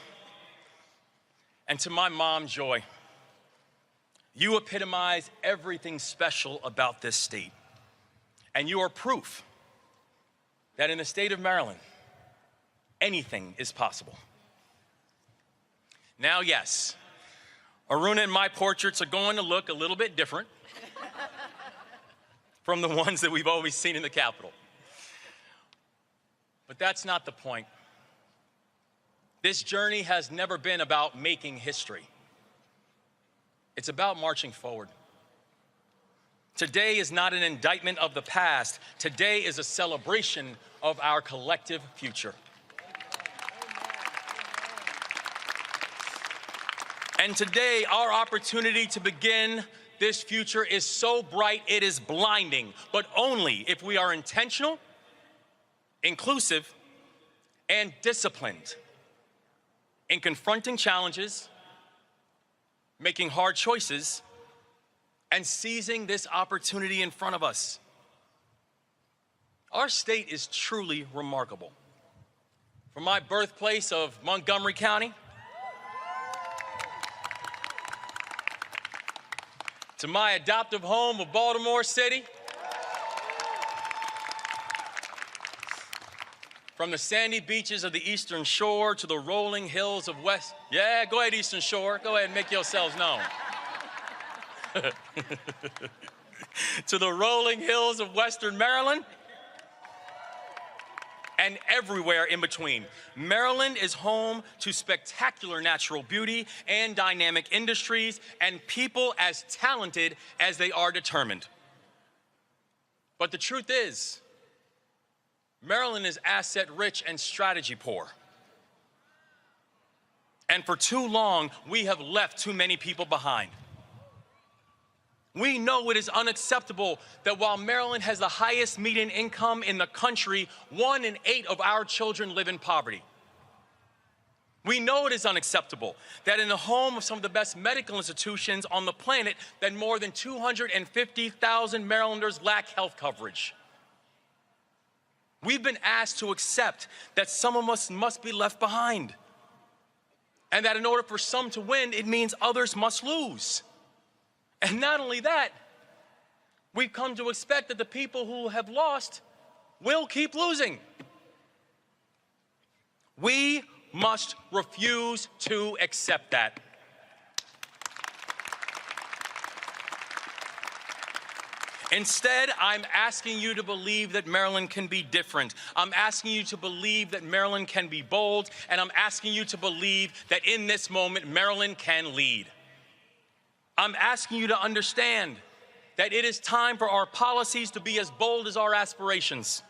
and to my mom, Joy, you epitomize everything special about this state. And you are proof that in the state of Maryland, anything is possible. Now, yes, Aruna and my portraits are going to look a little bit different from the ones that we've always seen in the Capitol. But that's not the point. This journey has never been about making history. It's about marching forward. Today is not an indictment of the past. Today is a celebration of our collective future. And today, our opportunity to begin this future is so bright it is blinding, but only if we are intentional, inclusive, and disciplined in confronting challenges, making hard choices, and seizing this opportunity in front of us. Our state is truly remarkable. From my birthplace of Montgomery County to my adoptive home of Baltimore City, from the sandy beaches of the Eastern Shore to the rolling hills of West. Yeah, go ahead, Eastern Shore. Go ahead and make yourselves known. To the rolling hills of Western Maryland and everywhere in between. Maryland is home to spectacular natural beauty and dynamic industries and people as talented as they are determined. But the truth is, Maryland is asset rich and strategy poor. And for too long, we have left too many people behind. We know it is unacceptable that while Maryland has the highest median income in the country, 1 in 8 of our children live in poverty. We know it is unacceptable that in the home of some of the best medical institutions on the planet, that more than 250,000 Marylanders lack health coverage. We've been asked to accept that some of us must be left behind. And that in order for some to win, it means others must lose. And not only that, we've come to expect that the people who have lost will keep losing. We must refuse to accept that. Instead, I'm asking you to believe that Maryland can be different. I'm asking you to believe that Maryland can be bold, and I'm asking you to believe that in this moment, Maryland can lead. I'm asking you to understand that it is time for our policies to be as bold as our aspirations,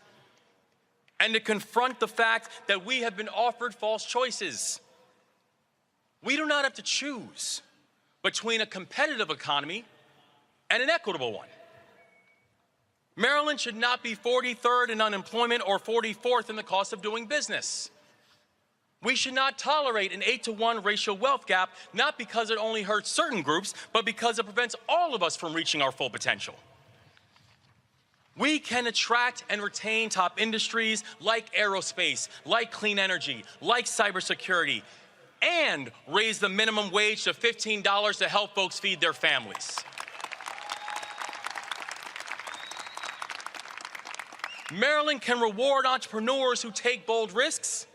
and to confront the fact that we have been offered false choices. We do not have to choose between a competitive economy and an equitable one. Maryland should not be 43rd in unemployment or 44th in the cost of doing business. We should not tolerate an 8-to-1 racial wealth gap, not because it only hurts certain groups, but because it prevents all of us from reaching our full potential. We can attract and retain top industries like aerospace, like clean energy, like cybersecurity, and raise the minimum wage to $15 to help folks feed their families. Maryland can reward entrepreneurs who take bold risks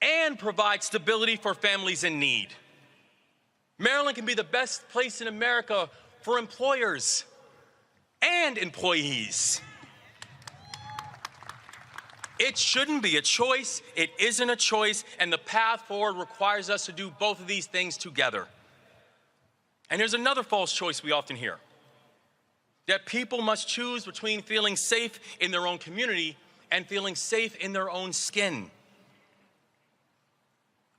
and provide stability for families in need. Maryland can be the best place in America for employers and employees. It shouldn't be a choice, it isn't a choice, and the path forward requires us to do both of these things together. And here's another false choice we often hear: that people must choose between feeling safe in their own community and feeling safe in their own skin.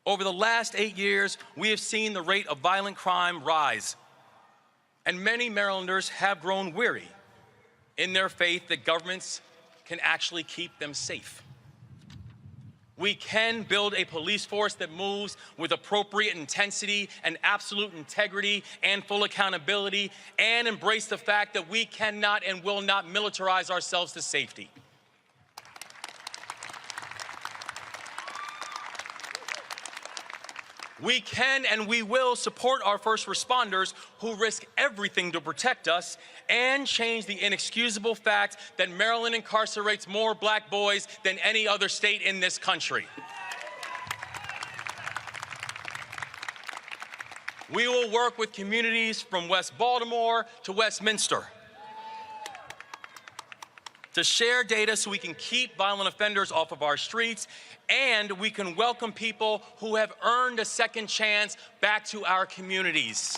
Over the last 8 years, we have seen the rate of violent crime rise, and many Marylanders have grown weary in their faith that governments can actually keep them safe. We can build a police force that moves with appropriate intensity and absolute integrity and full accountability, and embrace the fact that we cannot and will not militarize ourselves to safety. We can and we will support our first responders who risk everything to protect us, and change the inexcusable fact that Maryland incarcerates more black boys than any other state in this country. We will work with communities from West Baltimore to Westminster to share data so we can keep violent offenders off of our streets, and we can welcome people who have earned a second chance back to our communities.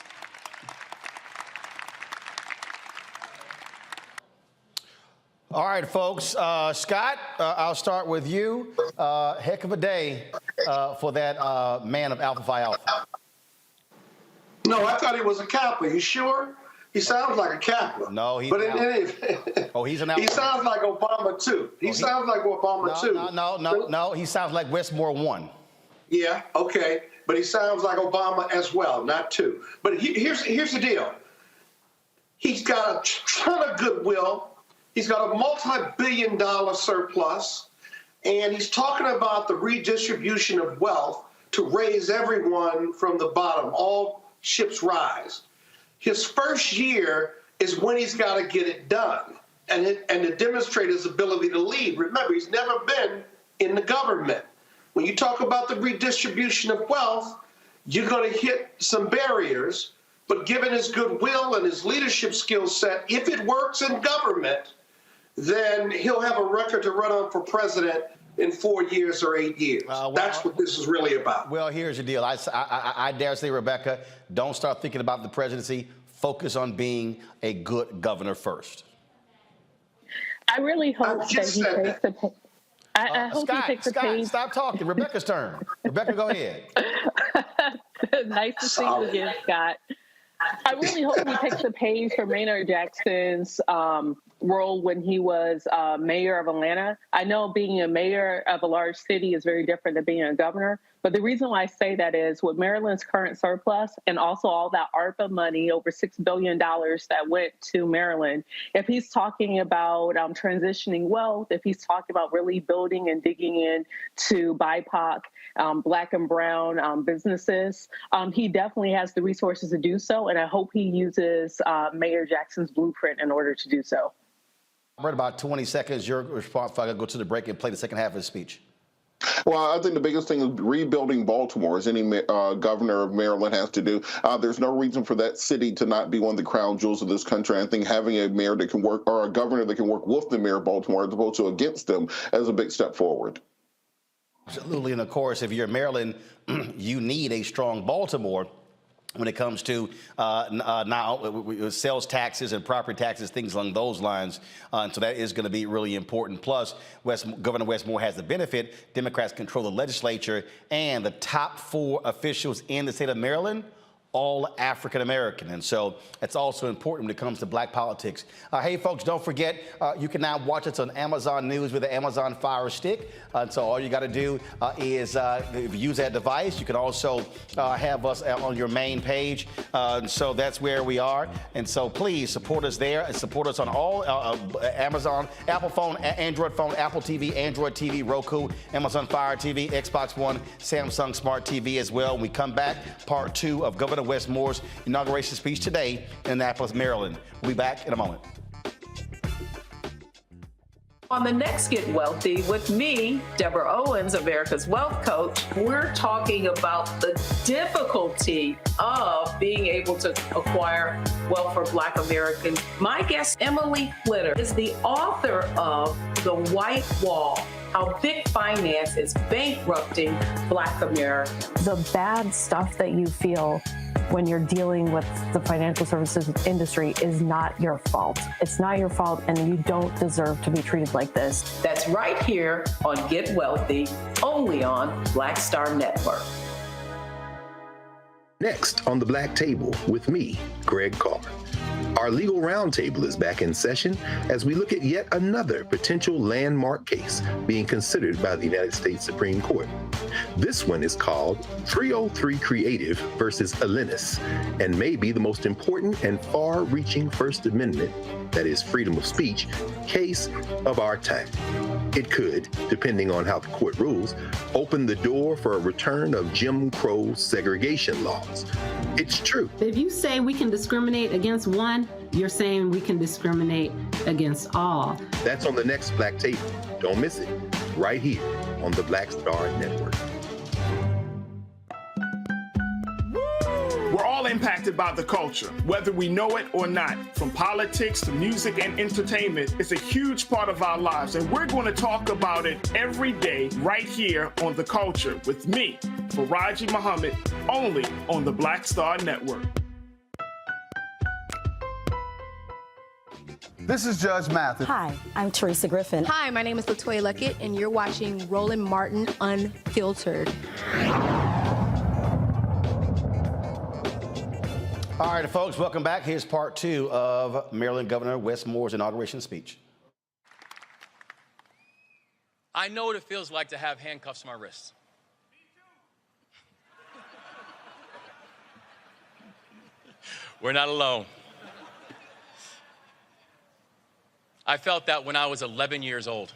All right, folks. Scott, I'll start with you. Heck of a day for that man of Alpha Phi Alpha. No, I thought he was a Kappa. You sure? He sounds like a Kappa. No, he's but in any event, he's an Alpha. He sounds like Obama too. He sounds like Obama too. No. He sounds like Wes Moore 1. Yeah, okay. But he sounds like Obama as well, not 2. But here's the deal. He's got a ton of goodwill. He's got a multi-billion-dollar surplus, and he's talking about the redistribution of wealth to raise everyone from the bottom. All ships rise. His first year is when he's got to get it done and to demonstrate his ability to lead. Remember, he's never been in the government. When you talk about the redistribution of wealth, you're going to hit some barriers, but given his goodwill and his leadership skill set, if it works in government, then he'll have a record to run on for president in 4 years or 8 years. That's what this is really about. Well, here's the deal. I dare say, Rebecca, don't start thinking about the presidency. Focus on being a good governor first. I really hope that he takes the I hope he takes the page. Stop talking. Rebecca's turn. Rebecca, go ahead. Nice to see you again, Scott. I really hope he takes the page from Maynard Jackson's role when he was mayor of Atlanta. I know being a mayor of a large city is very different than being a governor, but the reason why I say that is with Maryland's current surplus and also all that ARPA money, over $6 billion that went to Maryland, if he's talking about transitioning wealth, if he's talking about really building and digging in to BIPOC, Black and brown businesses, he definitely has the resources to do so, and I hope he uses Mayor Jackson's blueprint in order to do so. Right, about 20 seconds, your response. I gotta go to the break and play the second half of his speech. Well, I think the biggest thing is rebuilding Baltimore, as any governor of Maryland has to do. There's no reason for that city to not be one of the crown jewels of this country. I think having a mayor that can work, or a governor that can work with the mayor of Baltimore as opposed to against them, is a big step forward. Absolutely, and of course, if you're Maryland, you need a strong Baltimore when it comes to now sales taxes and property taxes, things along those lines. And so that is going to be really important. Plus, Governor Wes Moore has the benefit. Democrats control the legislature, and the top 4 officials in the state of Maryland, all African American. And so that's also important when it comes to black politics. Hey, folks, don't forget, you can now watch us on Amazon News with the Amazon Fire Stick. So all you got to do is if you use that device, you can also have us on your main page. So that's where we are. And so please support us there and support us on all Amazon, Apple phone, Android phone, Apple TV, Android TV, Roku, Amazon Fire TV, Xbox One, Samsung Smart TV as well. When we come back, part 2 of Governor Wes Moore's inauguration speech today in Annapolis, Maryland. We'll be back in a moment. On the next Get Wealthy with me, Deborah Owens, America's Wealth Coach, we're talking about the difficulty of being able to acquire wealth for Black Americans. My guest, Emily Flitter, is the author of The White Wall: How Big Finance is Bankrupting Black Americans. The bad stuff that you feel when you're dealing with the financial services industry is not your fault. It's not your fault, and you don't deserve to be treated like this. That's right here on Get Wealthy, only on Black Star Network. Next on the Black Table with me, Greg Carr. Our legal roundtable is back in session as we look at yet another potential landmark case being considered by the United States Supreme Court. This one is called 303 Creative versus Alennis, and may be the most important and far-reaching First Amendment, that is freedom of speech, case of our time. It could, depending on how the court rules, open the door for a return of Jim Crow segregation laws. It's true. If you say we can discriminate against one, you're saying we can discriminate against all. That's on the next Black Table. Don't miss it. Right here on the Black Star Network. We're all impacted by the culture, whether we know it or not. From politics to music and entertainment, it's a huge part of our lives, and we're going to talk about it every day right here on The Culture with me, Faraji Muhammad, only on the Black Star Network. This is Judge Mathis. Hi, I'm Teresa Griffin. Hi, my name is LaToya Luckett, and you're watching Roland Martin Unfiltered. All right, folks, welcome back. Here's part 2 of Maryland Governor Wes Moore's inauguration speech. I know what it feels like to have handcuffs on my wrists. We're not alone. I felt that when I was 11 years old.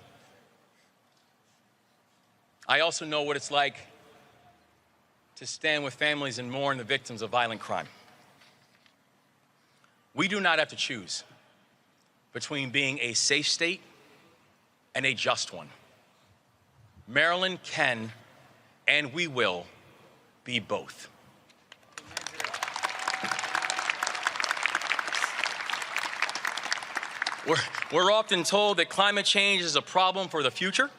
I also know what it's like to stand with families and mourn the victims of violent crime. We do not have to choose between being a safe state and a just one. Maryland can, and we will, be both. We're often told that climate change is a problem for the future,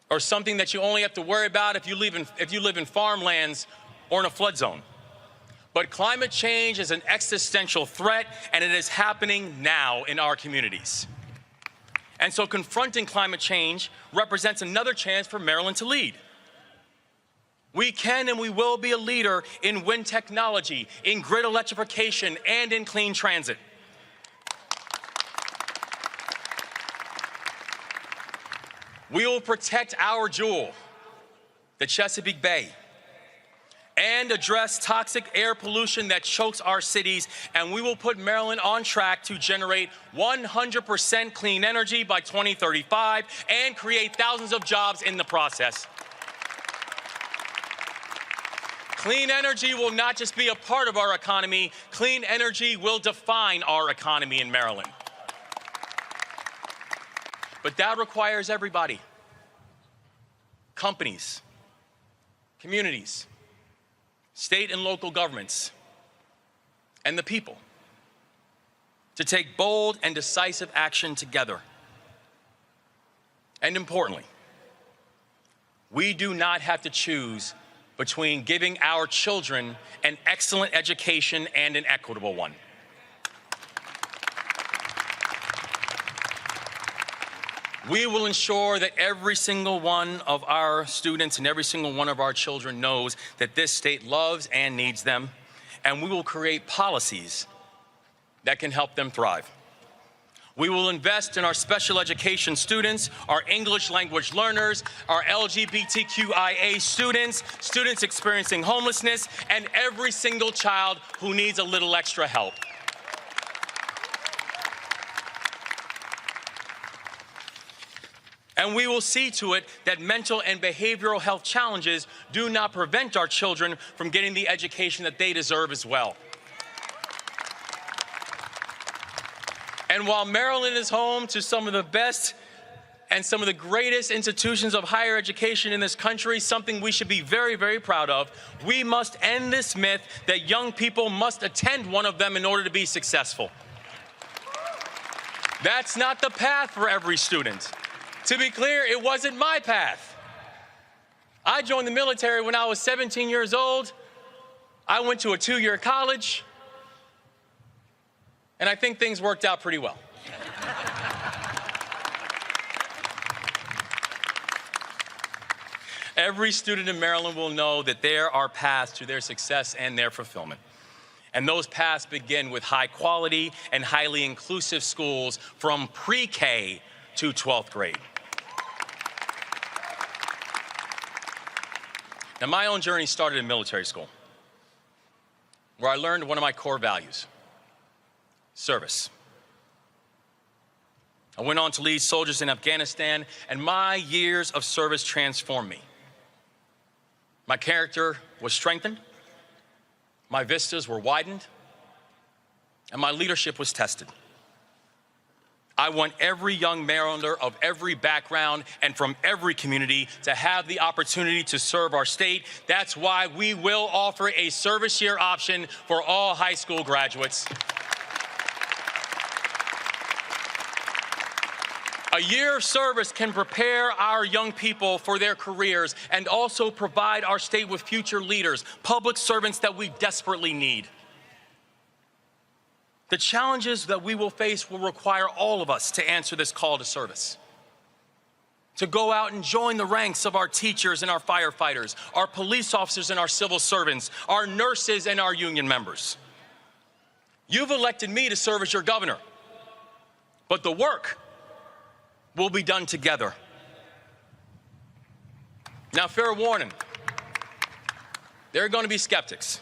or something that you only have to worry about if you live in farmlands or in a flood zone. But climate change is an existential threat, and it is happening now in our communities. And so confronting climate change represents another chance for Maryland to lead. We can and we will be a leader in wind technology, in grid electrification, and in clean transit. We will protect our jewel, the Chesapeake Bay, and address toxic air pollution that chokes our cities, and we will put Maryland on track to generate 100% clean energy by 2035 and create thousands of jobs in the process. Clean energy will not just be a part of our economy, clean energy will define our economy in Maryland. But that requires everybody. companies, communities, state and local governments, and the people to take bold and decisive action together. And importantly, we do not have to choose between giving our children an excellent education and an equitable one. We will ensure that every single one of our students and every single one of our children knows that this state loves and needs them, and we will create policies that can help them thrive. We will invest in our special education students, our English language learners, our LGBTQIA students, students experiencing homelessness, and every single child who needs a little extra help. And we will see to it that mental and behavioral health challenges do not prevent our children from getting the education that they deserve as well. And while Maryland is home to some of the best and some of the greatest institutions of higher education in this country, something we should be very, very proud of, we must end this myth that young people must attend one of them in order to be successful. That's not the path for every student. To be clear, it wasn't my path. I joined the military when I was 17 years old. I went to a 2-year college, and I think things worked out pretty well. Every student in Maryland will know that there are paths to their success and their fulfillment. And those paths begin with high quality and highly inclusive schools from pre-K to 12th grade. Now, my own journey started in military school, where I learned one of my core values: service. I went on to lead soldiers in Afghanistan, and my years of service transformed me. My character was strengthened, my vistas were widened, and my leadership was tested. I want every young Marylander of every background and from every community to have the opportunity to serve our state. That's why we will offer a service year option for all high school graduates. A year of service can prepare our young people for their careers and also provide our state with future leaders, public servants that we desperately need. The challenges that we will face will require all of us to answer this call to service, to go out and join the ranks of our teachers and our firefighters, our police officers and our civil servants, our nurses and our union members. You've elected me to serve as your governor, but the work will be done together. Now, fair warning, there are going to be skeptics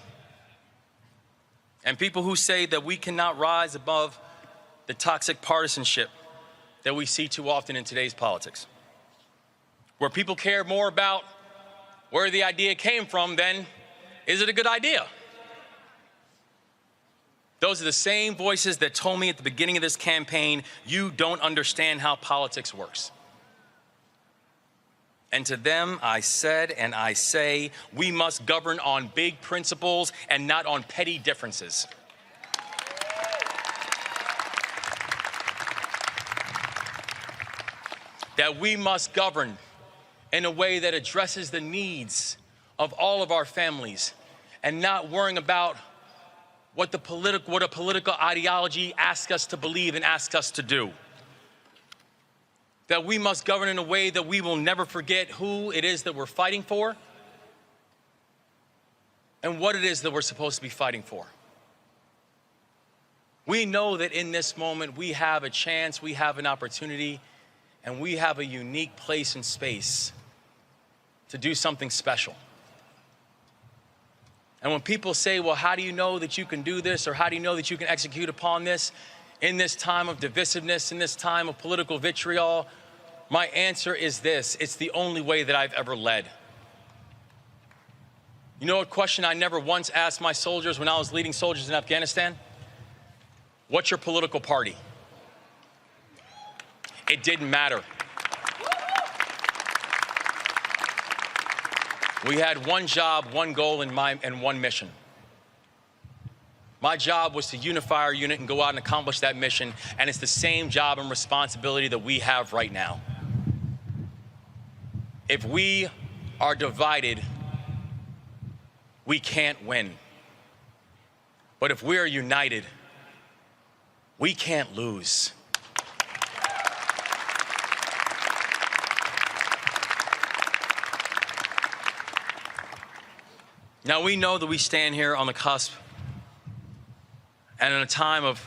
and people who say that we cannot rise above the toxic partisanship that we see too often in today's politics, where people care more about where the idea came from than is it a good idea? Those are the same voices that told me at the beginning of this campaign, you don't understand how politics works. And to them, I said and I say, we must govern on big principles and not on petty differences. That we must govern in a way that addresses the needs of all of our families and not worrying about what a political ideology asks us to believe and asks us to do. That we must govern in a way that we will never forget who it is that we're fighting for and what it is that we're supposed to be fighting for. We know that in this moment we have a chance, we have an opportunity, and we have a unique place and space to do something special. And when people say, well, how do you know that you can do this, or how do you know that you can execute upon this in this time of divisiveness, in this time of political vitriol, my answer is this: it's the only way that I've ever led. You know what question I never once asked my soldiers when I was leading soldiers in Afghanistan? What's your political party? It didn't matter. We had one job, one goal, and one mission. My job was to unify our unit and go out and accomplish that mission, and it's the same job and responsibility that we have right now. If we are divided, we can't win. But if we are united, we can't lose. Now, we know that we stand here on the cusp and in a time of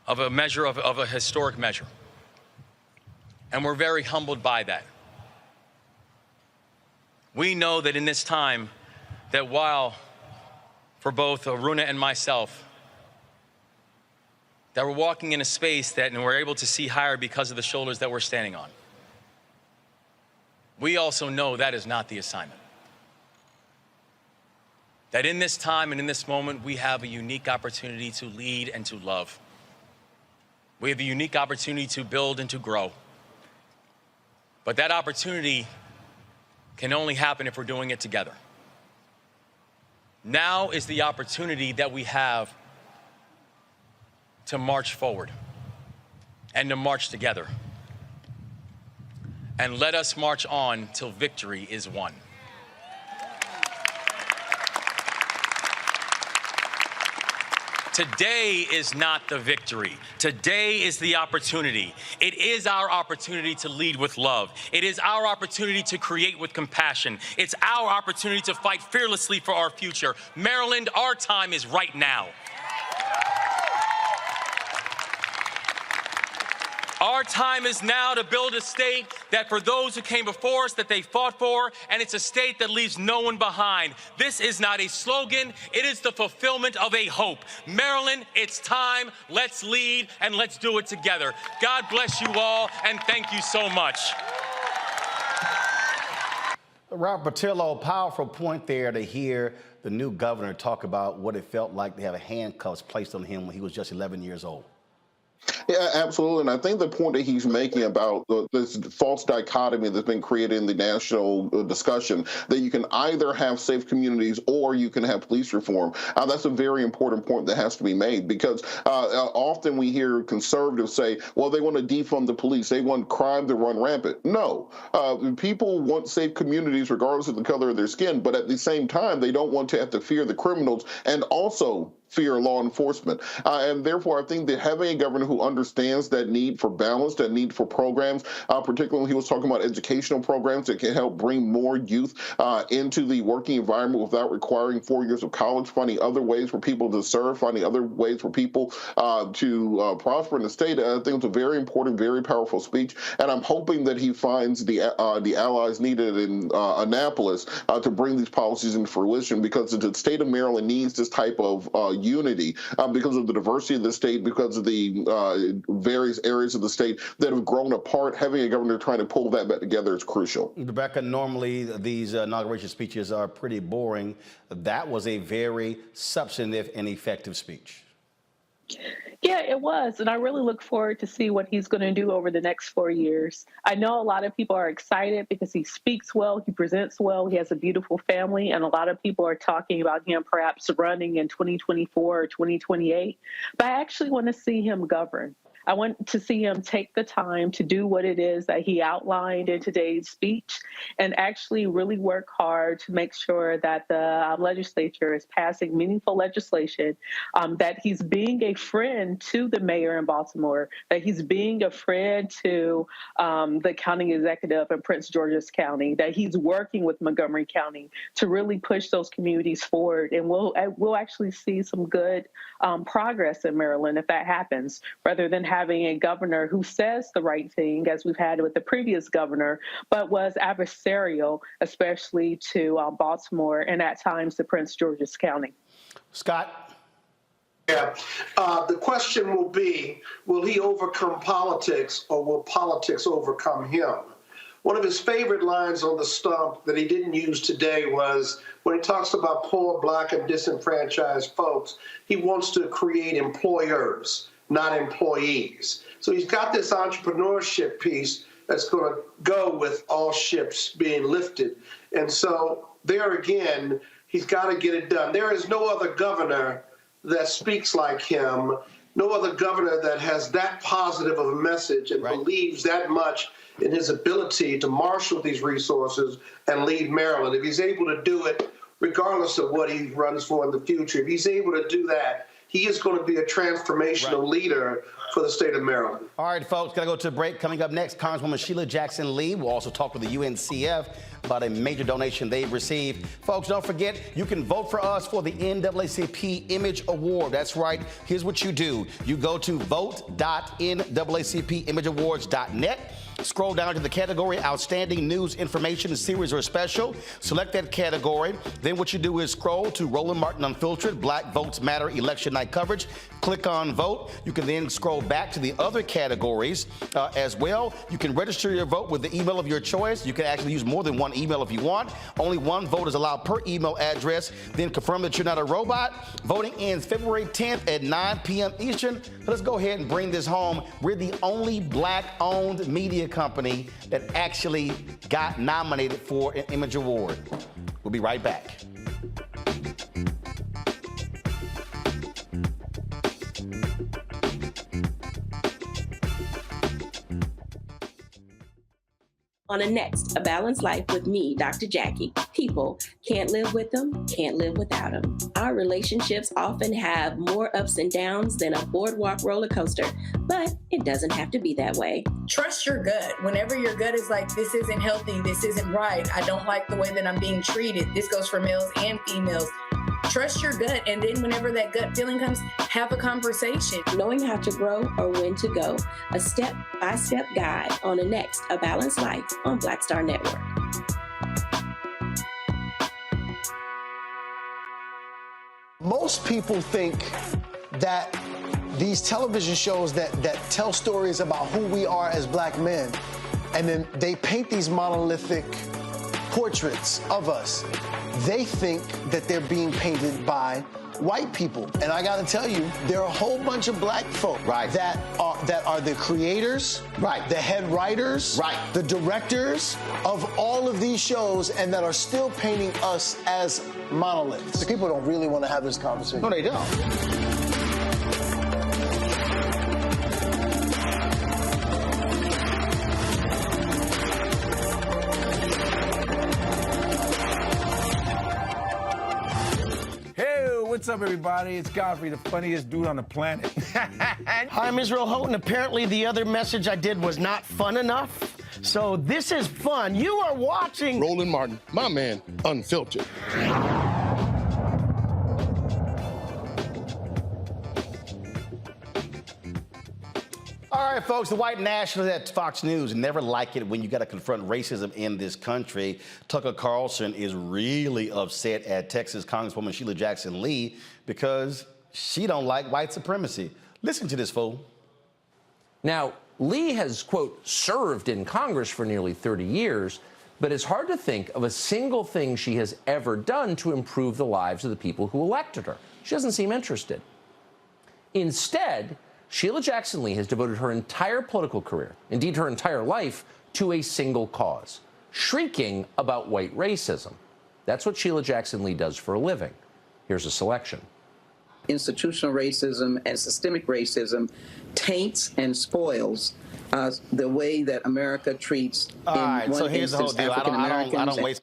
a historic measure. And we're very humbled by that. We know that in this time, that while for both Aruna and myself, that we're walking in a space that and we're able to see higher because of the shoulders that we're standing on. We also know that is not the assignment. That in this time and in this moment, we have a unique opportunity to lead and to love. We have a unique opportunity to build and to grow. But that opportunity can only happen if we're doing it together. Now is the opportunity that we have to march forward and to march together. And let us march on till victory is won. Today is not the victory. Today is the opportunity. It is our opportunity to lead with love. It is our opportunity to create with compassion. It's our opportunity to fight fearlessly for our future. Maryland, our time is right now. Our time is now to build a state that for those who came before us that they fought for, and it's a state that leaves no one behind. This is not a slogan, it is the fulfillment of a hope. Maryland, it's time, let's lead and let's do it together. God bless you all and thank you so much. Robert Patillo, powerful point there to hear the new governor talk about what it felt like to have handcuffs placed on him when he was just 11 years old. Yeah, absolutely. And I think the point that he's making about this false dichotomy that's been created in the national discussion, that you can either have safe communities or you can have police reform, that's a very important point that has to be made, because often we hear conservatives say, well, they want to defund the police. They want crime to run rampant. No, people want safe communities regardless of the color of their skin. But at the same time, they don't want to have to fear the criminals and also fear law enforcement. And therefore, I think that having a governor who understands that need for balance, that need for programs, particularly when he was talking about educational programs that can help bring more youth into the working environment without requiring 4 years of college, finding other ways for people to serve, finding other ways for people to prosper in the state. I think it's a very important, very powerful speech. And I'm hoping that he finds the allies needed in Annapolis to bring these policies into fruition, because the state of Maryland needs this type of unity because of the diversity of the state, because of the various areas of the state that have grown apart. Having a governor trying to pull that back together is crucial. Rebecca, normally these inauguration speeches are pretty boring. That was a very substantive and effective speech. Yeah, it was. And I really look forward to see what he's going to do over the next 4 years. I know a lot of people are excited because he speaks well, he presents well, he has a beautiful family, and a lot of people are talking about him perhaps running in 2024 or 2028. But I actually want to see him govern. I want to see him take the time to do what it is that he outlined in today's speech and actually really work hard to make sure that the legislature is passing meaningful legislation, that he's being a friend to the mayor in Baltimore, that he's being a friend to the county executive in Prince George's County, that he's working with Montgomery County to really push those communities forward. And we'll actually see some good progress in Maryland if that happens, rather than having a governor who says the right thing, as we've had with the previous governor, but was adversarial, especially to Baltimore and at times to Prince George's County. Scott? Yeah. The question will be, will he overcome politics or will politics overcome him? One of his favorite lines on the stump that he didn't use today was when he talks about poor, Black, and disenfranchised folks, he wants to create employers, not employees. So he's got this entrepreneurship piece that's going to go with all ships being lifted. And so there again, he's got to get it done. There is no other governor that speaks like him, no other governor that has that positive of a message and believes that much in his ability to marshal these resources and lead Maryland. If he's able to do it, regardless of what he runs for in the future, if he's able to do that, he is going to be a transformational leader for the state of Maryland. All right, folks, got to go to a break. Coming up next, Congresswoman Sheila Jackson Lee will also talk with the UNCF about a major donation they've received. Folks, don't forget, you can vote for us for the NAACP Image Award. That's right. Here's what you do. You go to vote.naacpimageawards.net. Scroll down to the category Outstanding News, Information, Series, or Special. Select that category. Then what you do is scroll to Roland Martin Unfiltered, Black Votes Matter Election Night Coverage. Click on Vote. You can then scroll back to the other categories as well. You can register your vote with the email of your choice. You can actually use more than one email if you want. Only one vote is allowed per email address. Then confirm that you're not a robot. Voting ends February 10th at 9 p.m. Eastern. Let's go ahead and bring this home. We're the only Black-owned media company that actually got nominated for an Image Award. We'll be right back. On a next, A Balanced Life with me, Dr. Jackie. People can't live with them, can't live without them. Our relationships often have more ups and downs than a boardwalk roller coaster, but it doesn't have to be that way. Trust your gut. Whenever your gut is like, this isn't healthy, this isn't right, I don't like the way that I'm being treated. This goes for males and females. Trust your gut, and then whenever that gut feeling comes, have a conversation. Knowing how to grow or when to go. A step-by-step guide on a next, A Balanced Life on Black Star Network. Most people think that these television shows that tell stories about who we are as Black men, and then they paint these monolithic portraits of us. They think that they're being painted by white people. And I gotta tell you, there are a whole bunch of Black folk that are the creators, the head writers, the directors of all of these shows, and that are still painting us as monoliths. The people don't really want to have this conversation. No, they don't. What's up, everybody? It's Godfrey, the funniest dude on the planet. Hi, I'm Israel Houghton. Apparently, the other message I did was not fun enough. So this is fun. You are watching Roland Martin, my man, Unfiltered. All right, folks, the white nationalists at Fox News never like it when you got to confront racism in this country. Tucker Carlson is really upset at Texas Congresswoman Sheila Jackson Lee because she don't like white supremacy. Listen to this fool. Now, Lee has, quote, served in Congress for nearly 30 years, but it's hard to think of a single thing she has ever done to improve the lives of the people who elected her. She doesn't seem interested. Instead, Sheila Jackson Lee has devoted her entire political career, indeed her entire life, to a single cause, shrieking about white racism. That's what Sheila Jackson Lee does for a living. Here's a selection. Institutional racism and systemic racism taints and spoils the way that America treats, All right, in one so here's the whole instance, deal. I don't African waste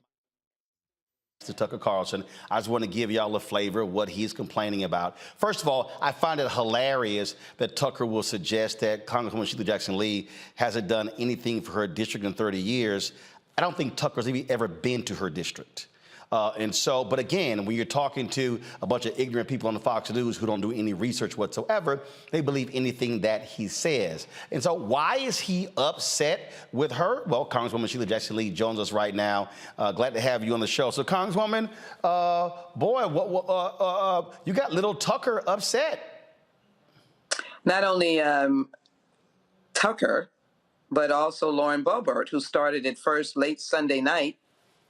to Tucker Carlson. I just want to give y'all a flavor of what he's complaining about. First of all, I find it hilarious that Tucker will suggest that Congresswoman Sheila Jackson Lee hasn't done anything for her district in 30 years. I don't think Tucker's ever been to her district. But again, when you're talking to a bunch of ignorant people on the Fox News who don't do any research whatsoever, they believe anything that he says. And so why is he upset with her? Well, Congresswoman Sheila Jackson Lee joins us right now. Glad to have you on the show. So, Congresswoman, you got little Tucker upset. Not only Tucker, but also Lauren Boebert, who started it first late Sunday night.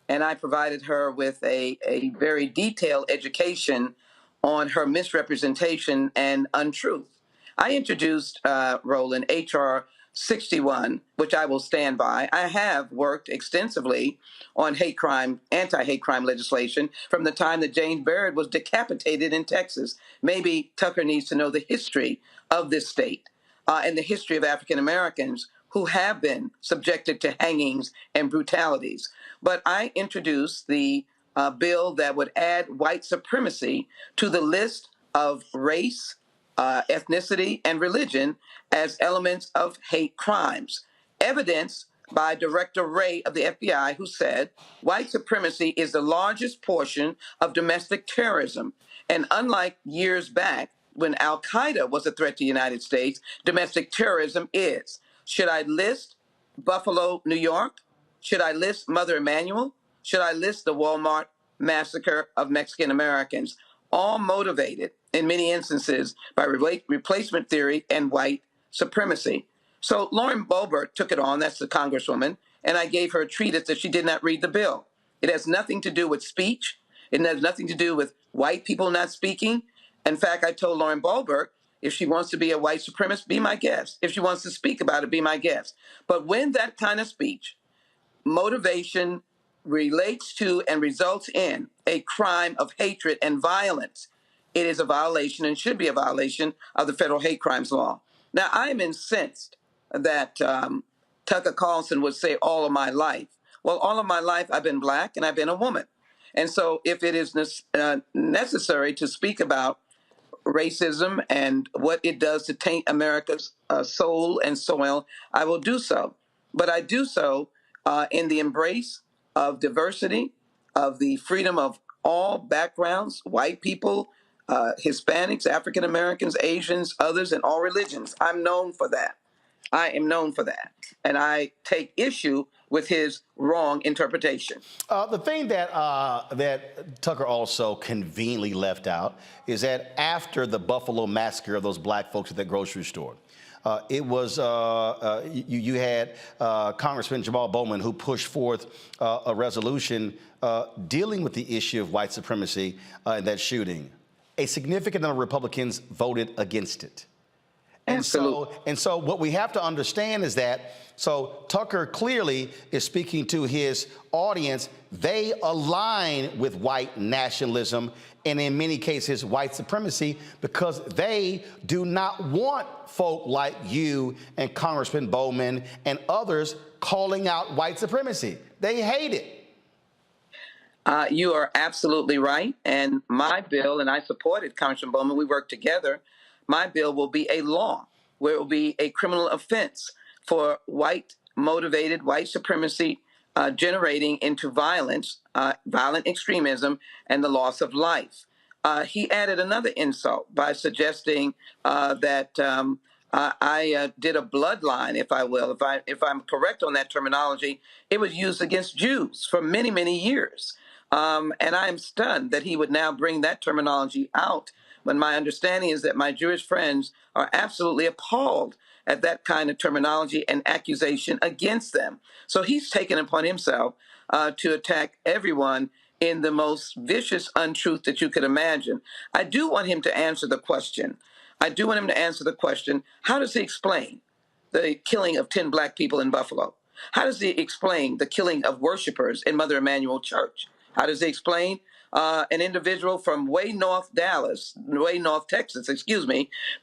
And I provided her with a very detailed education on her misrepresentation and untruth. I introduced, Roland, H.R. 61, which I will stand by. I have worked extensively on hate crime, anti-hate crime legislation from the time that James Barrett was decapitated in Texas. Maybe Tucker needs to know the history of this state and the history of African Americans who have been subjected to hangings and brutalities. But I introduced the bill that would add white supremacy to the list of race, ethnicity, and religion as elements of hate crimes. Evidenced by Director Wray of the FBI, who said white supremacy is the largest portion of domestic terrorism. And unlike years back, when Al Qaeda was a threat to the United States, domestic terrorism is. Should I list Buffalo, New York? Should I list Mother Emanuel? Should I list the Walmart massacre of Mexican Americans? All motivated in many instances by replacement theory and white supremacy. So Lauren Boebert took it on, that's the Congresswoman, and I gave her a treatise that she did not read the bill. It has nothing to do with speech. It has nothing to do with white people not speaking. In fact, I told Lauren Boebert, if she wants to be a white supremacist, be my guest. If she wants to speak about it, be my guest. But when that kind of speech, motivation relates to and results in a crime of hatred and violence, it is a violation and should be a violation of the federal hate crimes law. Now, I am incensed that Tucker Carlson would say all of my life. Well, all of my life I've been Black and I've been a woman. And so if it is necessary to speak about racism and what it does to taint America's soul and soil, I will do so. But I do so in the embrace of diversity, of the freedom of all backgrounds, white people, Hispanics, African Americans, Asians, others, and all religions. I'm known for that. I am known for that. And I take issue with his wrong interpretation. The thing that Tucker also conveniently left out is that after the Buffalo massacre of those black folks at that grocery store, it was you had Congressman Jamal Bowman who pushed forth a resolution dealing with the issue of white supremacy in that shooting. A significant number of Republicans voted against it. And so what we have to understand is that, so Tucker clearly is speaking to his audience. They align with white nationalism and in many cases white supremacy because they do not want folk like you and Congressman Bowman and others calling out white supremacy. They hate it. You are absolutely right. And my bill, and I supported Congressman Bowman, we worked together. My bill will be a law where it will be a criminal offense for white motivated white supremacy generating into violence, violent extremism, and the loss of life. He added another insult by suggesting that I did a bloodline, if I will. If I'm correct on that terminology, it was used against Jews for many, many years. And I am stunned that he would now bring that terminology out when my understanding is that my Jewish friends are absolutely appalled at that kind of terminology and accusation against them. So he's taken upon himself to attack everyone in the most vicious untruth that you could imagine. I do want him to answer the question. How does he explain the killing of 10 black people in Buffalo? How does he explain the killing of worshipers in Mother Emanuel Church? How does he explain an individual from way north Texas,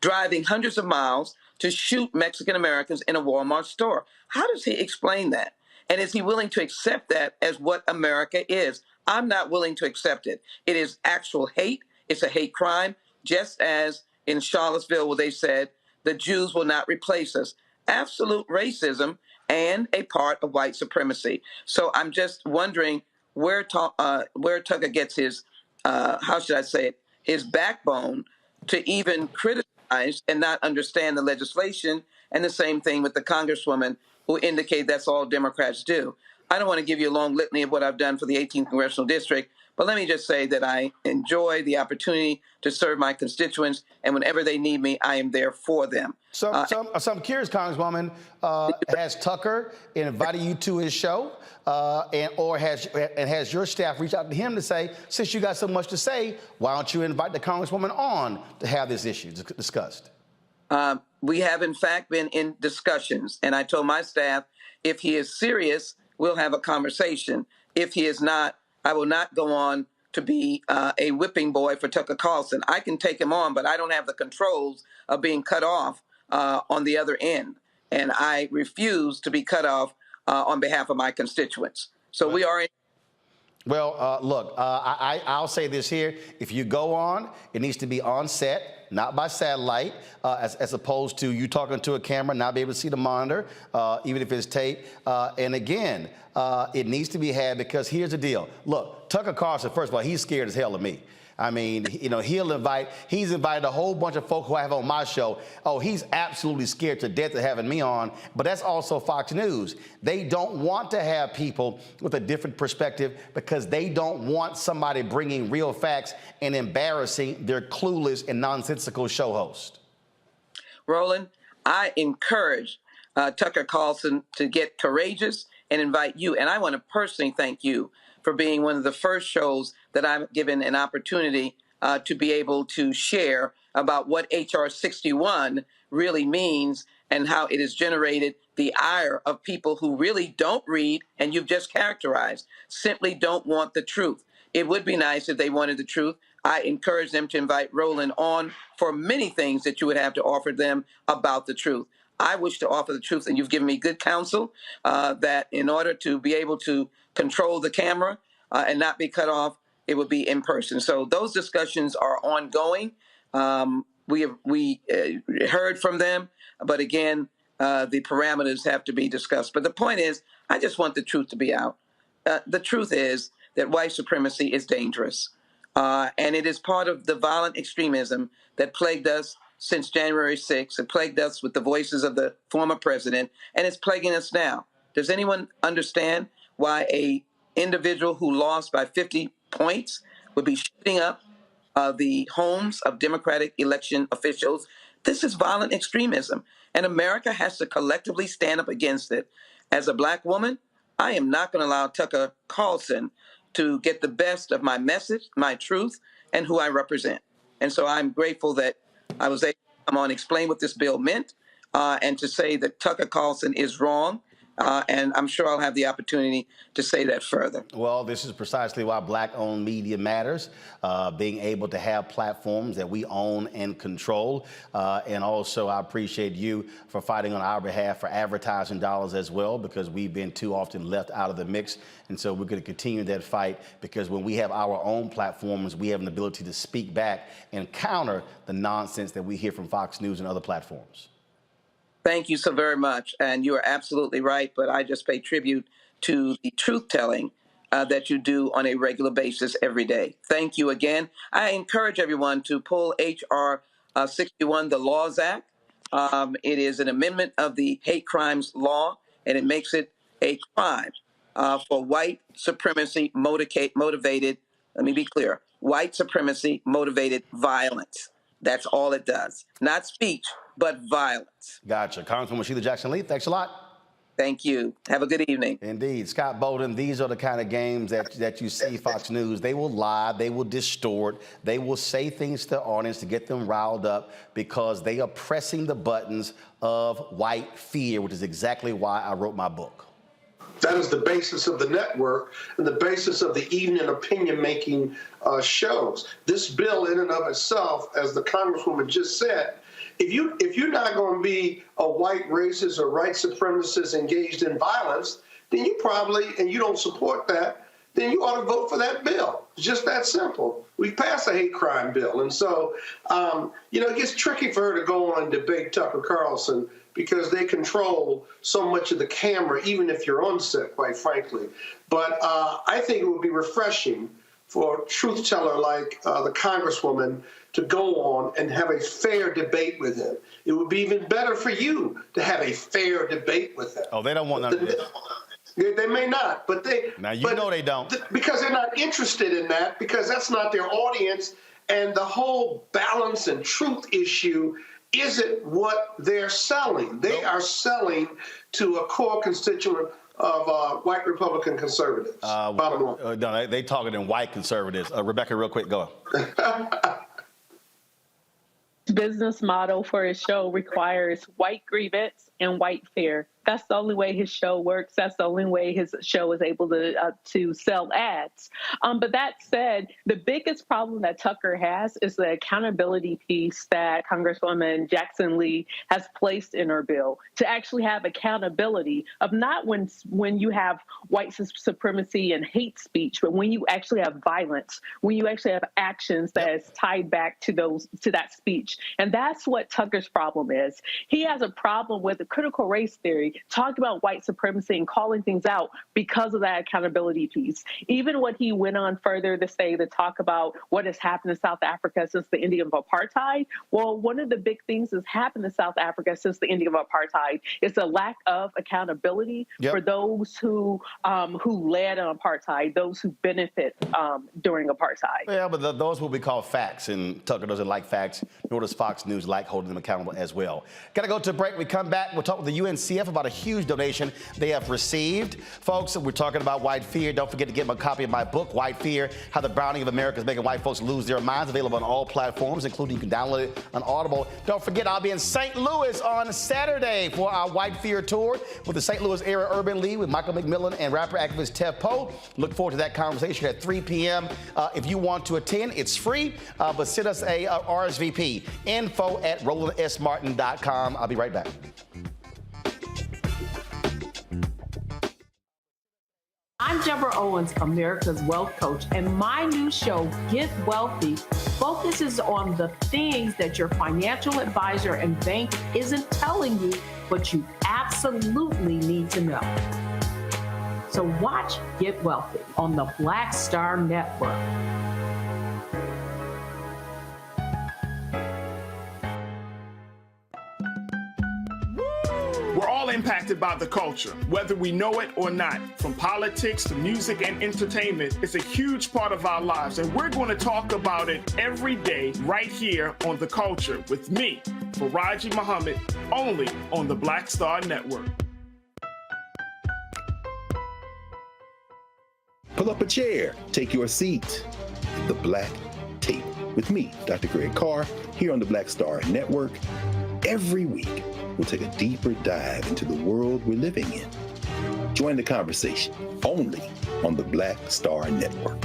driving hundreds of miles to shoot Mexican Americans in a Walmart store? How does he explain that? And is he willing to accept that as what America is? I'm not willing to accept it. It is actual hate. It's a hate crime, just as in Charlottesville where they said the Jews will not replace us. Absolute racism and a part of white supremacy. So I'm just wondering where Tucker gets his, his backbone to even criticize and not understand the legislation, and the same thing with the Congresswoman who indicate that's all Democrats do. I don't want to give you a long litany of what I've done for the 18th Congressional District, but let me just say that I enjoy the opportunity to serve my constituents, and whenever they need me, I am there for them. So I'm curious, Congresswoman, has Tucker invited you to his show, has your staff reached out to him to say, since you got so much to say, why don't you invite the Congresswoman on to have this issue discussed? We have, in fact, been in discussions. And I told my staff, if he is serious, we'll have a conversation. If he is not, I will not go on to be a whipping boy for Tucker Carlson. I can take him on, but I don't have the controls of being cut off on the other end. And I refuse to be cut off on behalf of my constituents. So we are in. Well, look, I'll say this here. If you go on, it needs to be on set, not by satellite, as opposed to you talking to a camera, not be able to see the monitor, even if it's taped. And again, it needs to be had because here's the deal. Look, Tucker Carlson, first of all, he's scared as hell of me. I mean, you know, he's invited a whole bunch of folk who I have on my show. Oh, he's absolutely scared to death of having me on, but that's also Fox News. They don't want to have people with a different perspective because they don't want somebody bringing real facts and embarrassing their clueless and nonsensical show host. Roland, I encourage Tucker Carlson to get courageous and invite you. And I want to personally thank you for being one of the first shows that I'm given an opportunity to be able to share about what H.R. 61 really means and how it has generated the ire of people who really don't read, and you've just characterized, simply don't want the truth. It would be nice if they wanted the truth. I encourage them to invite Roland on for many things that you would have to offer them about the truth. I wish to offer the truth, and you've given me good counsel that in order to be able to control the camera and not be cut off, it would be in person. So those discussions are ongoing. We heard from them, but again, the parameters have to be discussed. But the point is, I just want the truth to be out. The truth is that white supremacy is dangerous, and it is part of the violent extremism that plagued us since January 6th. It plagued us with the voices of the former president, and it's plaguing us now. Does anyone understand why a individual who lost by 50 points would be shooting up the homes of Democratic election officials? This is violent extremism, and America has to collectively stand up against it. As a black woman, I am not going to allow Tucker Carlson to get the best of my message, my truth, and who I represent. And so I'm grateful that I was able to come on and explain what this bill meant and to say that Tucker Carlson is wrong. And I'm sure I'll have the opportunity to say that further. Well, this is precisely why black-owned media matters, being able to have platforms that we own and control. And also, I appreciate you for fighting on our behalf for advertising dollars as well, because we've been too often left out of the mix. And so we're going to continue that fight, because when we have our own platforms, we have an ability to speak back and counter the nonsense that we hear from Fox News and other platforms. Thank you so very much. And you are absolutely right. But I just pay tribute to the truth-telling that you do on a regular basis every day. Thank you again. I encourage everyone to pull H.R. 61, the Laws Act. It is an amendment of the hate crimes law, and it makes it a crime for white supremacy motivated, let me be clear, white supremacy motivated violence. That's all it does. Not speech, but violence. Gotcha. Congresswoman Sheila Jackson Lee, thanks a lot. Thank you. Have a good evening. Indeed. Scott Bolden, these are the kind of games that you see Fox News. They will lie, they will distort, they will say things to the audience to get them riled up because they are pressing the buttons of white fear, which is exactly why I wrote my book. That is the basis of the network and the basis of the evening opinion-making shows. This bill in and of itself, as the Congresswoman just said, if you're not going to be a white racist or white supremacist engaged in violence, then you probably, and you don't support that, then you ought to vote for that bill. It's just that simple. We passed a hate crime bill. And so, it gets tricky for her to go on and debate Tucker Carlson because they control so much of the camera, even if you're on set, quite frankly. But I think it would be refreshing for a truth teller like the Congresswoman to go on and have a fair debate with him. It would be even better for you to have a fair debate with him. Oh, they don't want none of this. They may not, but they... Now, you know they don't. Because they're not interested in that, because that's not their audience, and the whole balance and truth issue isn't what they're selling. They are selling to a core constituent of white Republican conservatives. Bottom line. No, they talking in white conservatives. Rebecca, real quick, go. business model for his show requires white grievance and white fear. That's the only way his show works. That's the only way his show is able to sell ads. But that said, the biggest problem that Tucker has is the accountability piece that Congresswoman Jackson Lee has placed in her bill, to actually have accountability of not when you have white supremacy and hate speech, but when you actually have violence, when you actually have actions that is tied back to that speech. And that's what Tucker's problem is. He has a problem with the critical race theory, talking about white supremacy and calling things out because of that accountability piece. Even when he went on further to talk about what has happened in South Africa since the ending of apartheid. Well, one of the big things that's happened in South Africa since the ending of apartheid is a lack of accountability for those who led on apartheid, those who benefit during apartheid. Yeah, but those will be called facts, and Tucker doesn't like facts, nor does Fox News like holding them accountable as well. Got to go to a break. We come back. We'll talk with the UNCF about a huge donation they have received. Folks, we're talking about white fear. Don't forget to get them a copy of my book, White Fear, How the Browning of America is Making White Folks Lose Their Minds, available on all platforms, including you can download it on Audible. Don't forget, I'll be in St. Louis on Saturday for our White Fear tour with the St. Louis Area Urban League with Michael McMillan and rapper activist Tef Poe. Look forward to that conversation at 3 p.m. If you want to attend, it's free, but send us a RSVP. info@RolandSMartin.com. I'll be right back. I'm Deborah Owens, America's Wealth Coach, and my new show, Get Wealthy, focuses on the things that your financial advisor and bank isn't telling you, but you absolutely need to know. So watch Get Wealthy on the Black Star Network. We're all impacted by the culture, whether we know it or not. From politics to music and entertainment, it's a huge part of our lives, and we're going to talk about it every day right here on The Culture with me, Faraji Muhammad, only on the Black Star Network. Pull up a chair, take your seat at the Black Table with me, Dr. Greg Carr, here on the Black Star Network. Every week, we'll take a deeper dive into the world we're living in. Join the conversation only on the Black Star Network.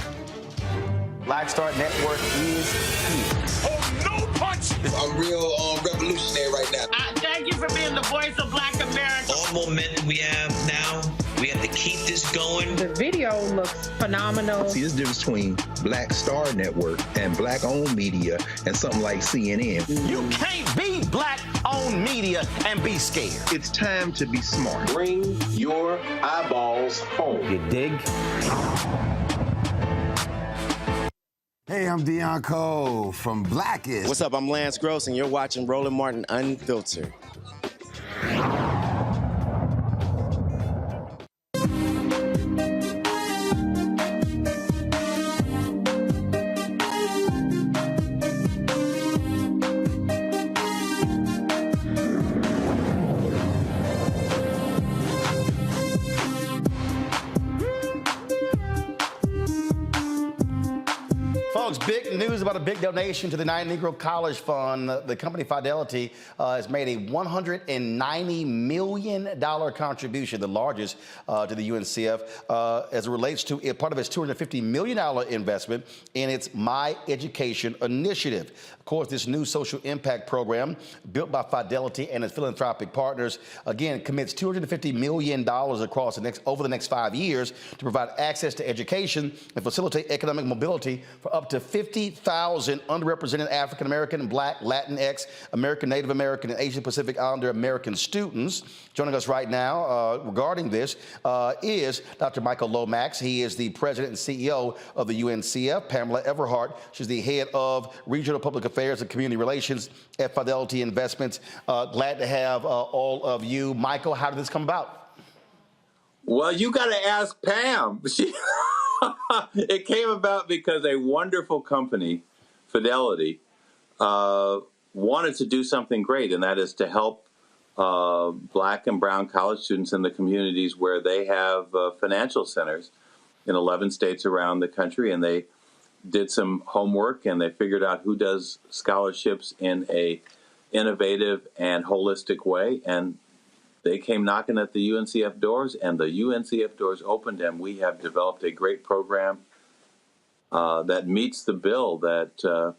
Black Star Network is here. Oh, no punch! I'm real revolutionary right now. Thank you for being the voice of Black America. All momentum we have now, we have to keep this going. The video looks phenomenal. See, there's a difference between Black Star Network and Black-owned media and something like CNN. You can't be Black-owned media and be scared. It's time to be smart. Bring your eyeballs home. You dig? Hey, I'm Deion Cole from Blackest. What's up? I'm Lance Gross, and you're watching Roland Martin Unfiltered. Folks, big news about a big donation to the Negro College Fund. The company Fidelity has made a $190 million contribution, the largest to the UNCF, as it relates to part of its $250 million investment in its My Education initiative. Of course, this new social impact program built by Fidelity and its philanthropic partners, again, commits $250 million across over the next 5 years to provide access to education and facilitate economic mobility for up to 50,000 underrepresented African American, Black, Latinx, American, Native American, and Asian Pacific Islander American students. Joining us right now regarding this is Dr. Michael Lomax. He is the president and CEO of the UNCF. Pamela Everhart, she's the head of Regional Public Affairs and Community Relations at Fidelity Investments. Glad to have all of you. Michael, how did this come about? Well, you got to ask Pam. It came about because a wonderful company, Fidelity, wanted to do something great, and that is to help Black and brown college students in the communities where they have financial centers in 11 states around the country, and they did some homework, and they figured out who does scholarships in a innovative and holistic way, and they came knocking at the UNCF doors, and the UNCF doors opened, and we have developed a great program that meets the bill that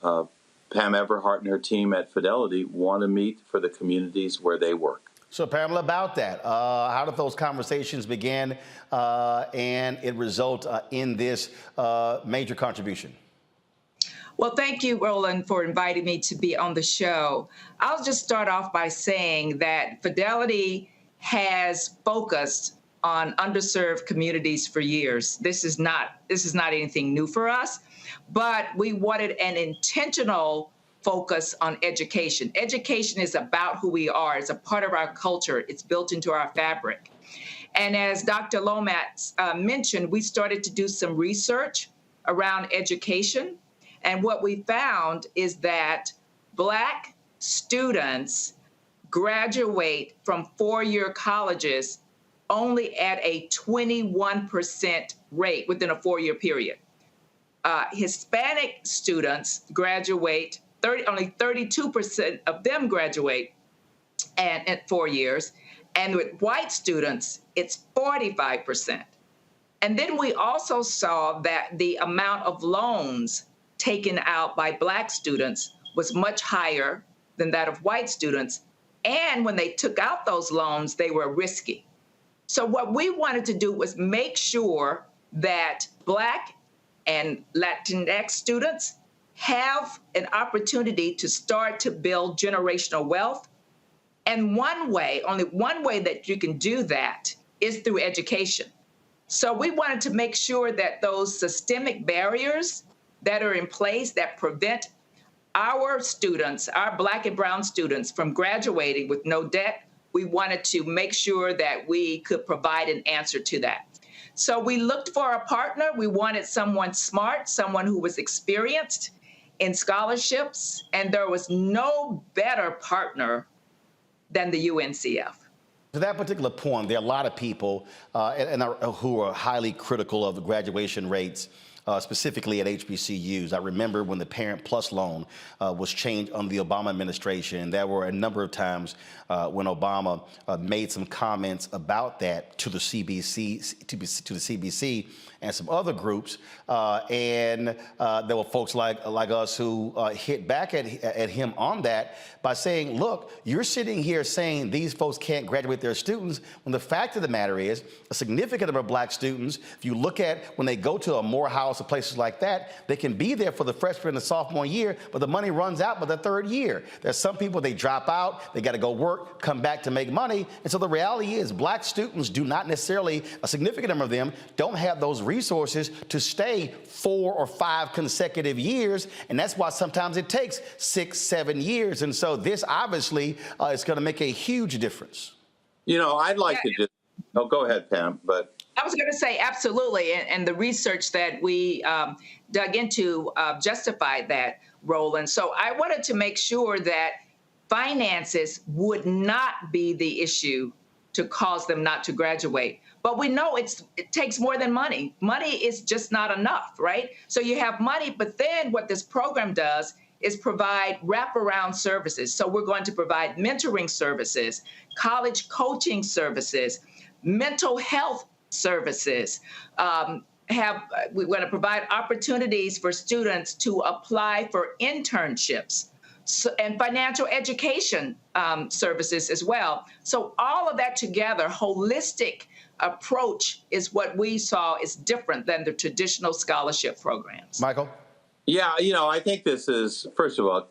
Pam Everhart and her team at Fidelity want to meet for the communities where they work. So, Pamela, about that, how did those conversations begin and it result in this major contribution? Well, thank you, Roland, for inviting me to be on the show. I'll just start off by saying that Fidelity has focused on underserved communities for years. This is not anything new for us, but we wanted an intentional focus on education. Education is about who we are. It's a part of our culture. It's built into our fabric. And as Dr. Lomax mentioned, we started to do some research around education. And what we found is that Black students graduate from four-year colleges only at a 21% rate within a four-year period. Hispanic students graduate, only 32% of them graduate at 4 years. And with white students, it's 45%. And then we also saw that the amount of loans taken out by Black students was much higher than that of white students. And when they took out those loans, they were risky. So what we wanted to do was make sure that Black and Latinx students have an opportunity to start to build generational wealth. And one way, only one way that you can do that is through education. So we wanted to make sure that those systemic barriers that are in place that prevent our students, our Black and brown students, from graduating with no debt, we wanted to make sure that we could provide an answer to that. So we looked for a partner. We wanted someone smart, someone who was experienced in scholarships, and there was no better partner than the UNCF. To that particular point, there are a lot of people who are highly critical of the graduation rates, specifically at HBCUs. I remember when the Parent Plus loan was changed under the Obama administration. There were a number of times when Obama made some comments about that to the CBC and some other groups, and there were folks like us who hit back at him on that by saying, look, you're sitting here saying these folks can't graduate their students, when the fact of the matter is a significant number of Black students, if you look at when they go to a Morehouse or places like that, they can be there for the freshman and sophomore year, but the money runs out by the third year. There's some people, they drop out, they got to go work, come back to make money. And so the reality is Black students do not necessarily, a significant number of them, don't have those resources to stay 4 or 5 consecutive years. And that's why sometimes it takes 6, 7 years. And so this obviously is going to make a huge difference. You know, I'd like to just, oh, go ahead, Pam, but. I was going to say absolutely, and the research that we dug into justified that, Roland. So I wanted to make sure that finances would not be the issue to cause them not to graduate. But we know it takes more than money. Money is just not enough, right? So you have money, but then what this program does is provide wraparound services. So we're going to provide mentoring services, college coaching services, mental health services. We want to provide opportunities for students to apply for internships and financial education services as well. So all of that together, holistic approach is what we saw is different than the traditional scholarship programs. Michael? Yeah, you know, I think this is, first of all,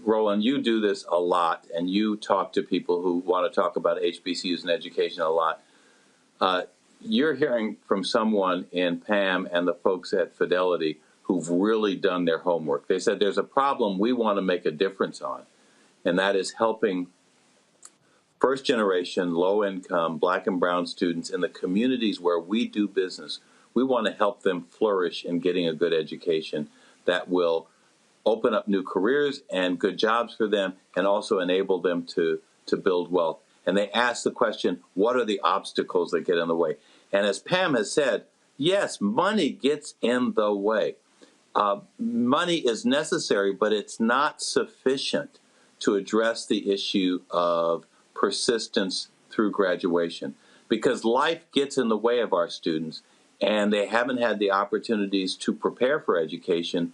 Roland, you do this a lot, and you talk to people who want to talk about HBCUs and education a lot. You're hearing from someone in Pam and the folks at Fidelity who've really done their homework. They said there's a problem we want to make a difference on, and that is helping first-generation, low-income, Black and brown students in the communities where we do business. We want to help them flourish in getting a good education that will open up new careers and good jobs for them and also enable them to build wealth. And they ask the question, what are the obstacles that get in the way? And as Pam has said, yes, money gets in the way. money is necessary, but it's not sufficient to address the issue of persistence through graduation, because life gets in the way of our students, and they haven't had the opportunities to prepare for education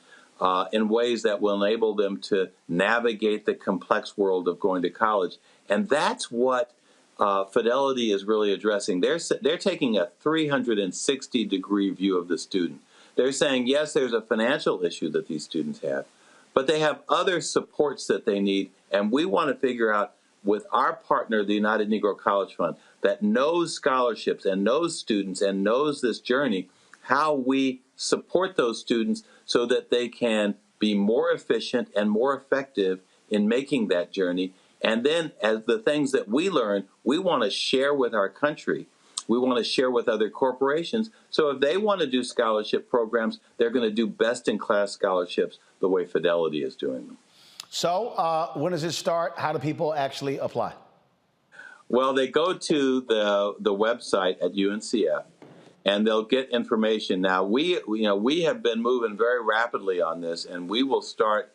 in ways that will enable them to navigate the complex world of going to college. And that's what Fidelity is really addressing. They're taking a 360-degree view of the student. They're saying, yes, there's a financial issue that these students have, but they have other supports that they need, and we want to figure out with our partner, the United Negro College Fund, that knows scholarships and knows students and knows this journey, how we support those students so that they can be more efficient and more effective in making that journey. And then as the things that we learn, we want to share with our country. We want to share with other corporations. So if they want to do scholarship programs, they're going to do best-in-class scholarships the way Fidelity is doing them. So when does it start? How do people actually apply? Well, they go to the website at UNCF, and they'll get information. Now, we have been moving very rapidly on this, and we will start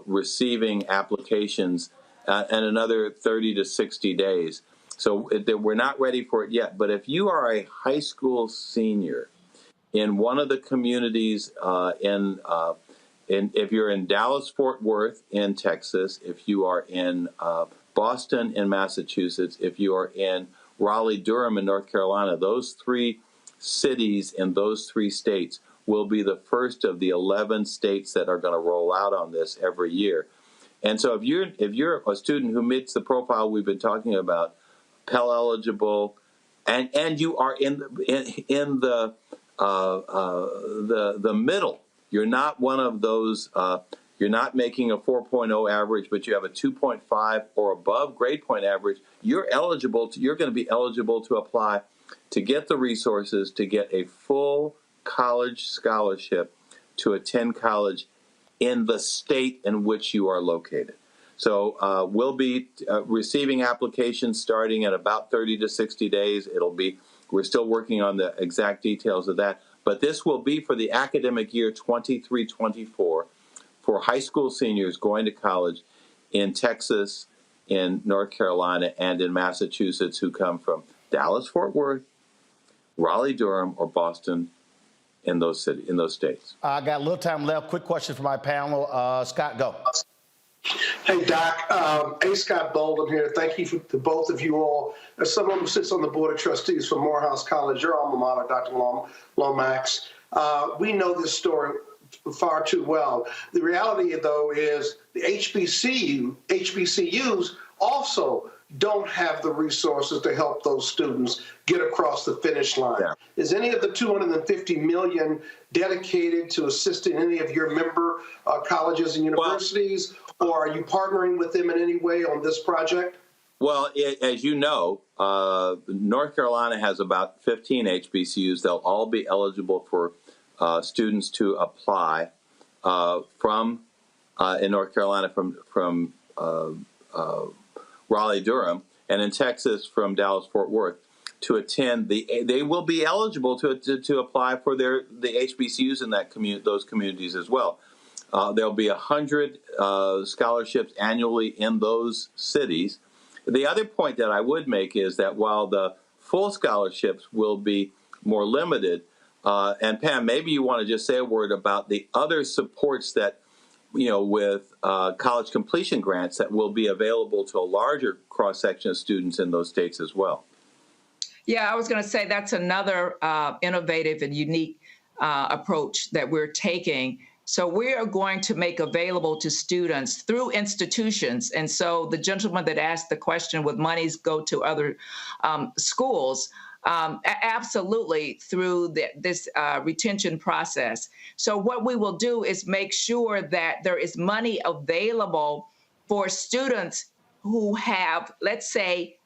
receiving applications in another 30 to 60 days. So we're not ready for it yet. But if you are a high school senior in one of the communities if you're in Dallas-Fort Worth in Texas, if you are in Boston in Massachusetts, if you are in Raleigh-Durham in North Carolina, those three cities in those three states will be the first of the 11 states that are going to roll out on this every year. And so if you're a student who meets the profile we've been talking about, Pell eligible, and you are in the middle. You're not one of those, you're not making a 4.0 average, but you have a 2.5 or above grade point average. You're going to be eligible to apply to get the resources to get a full college scholarship to attend college in the state in which you are located. So we'll be receiving applications starting at about 30 to 60 days. We're still working on the exact details of that. But this will be for the academic year 23-24 for high school seniors going to college in Texas, in North Carolina, and in Massachusetts who come from Dallas-Fort Worth, Raleigh-Durham, or Boston in those states. I got a little time left. Quick question for my panel. Scott, go. Hey, Doc. A. Scott Bolden here. Thank you to both of you all. As someone who sits on the Board of Trustees for Morehouse College, your alma mater, Dr. Lomax, we know this story far too well. The reality, though, is the HBCUs also don't have the resources to help those students get across the finish line. Yeah. Is any of the $250 million dedicated to assisting any of your member colleges and universities, or are you partnering with them in any way on this project? Well, as you know, North Carolina has about 15 HBCUs. They'll all be eligible for students to apply from in North Carolina from Raleigh-Durham, and in Texas from Dallas-Fort Worth to attend. They will be eligible to apply for the HBCUs in those communities as well. There'll be 100 scholarships annually in those cities. The other point that I would make is that while the full scholarships will be more limited, and Pam, maybe you want to just say a word about the other supports that, with college completion grants that will be available to a larger cross-section of students in those states as well. Yeah, I was going to say that's another innovative and unique approach that we're taking. So we are going to make available to students through institutions. And so the gentleman that asked the question, would monies go to other schools? Absolutely, through this retention process. So what we will do is make sure that there is money available for students who have, let's say,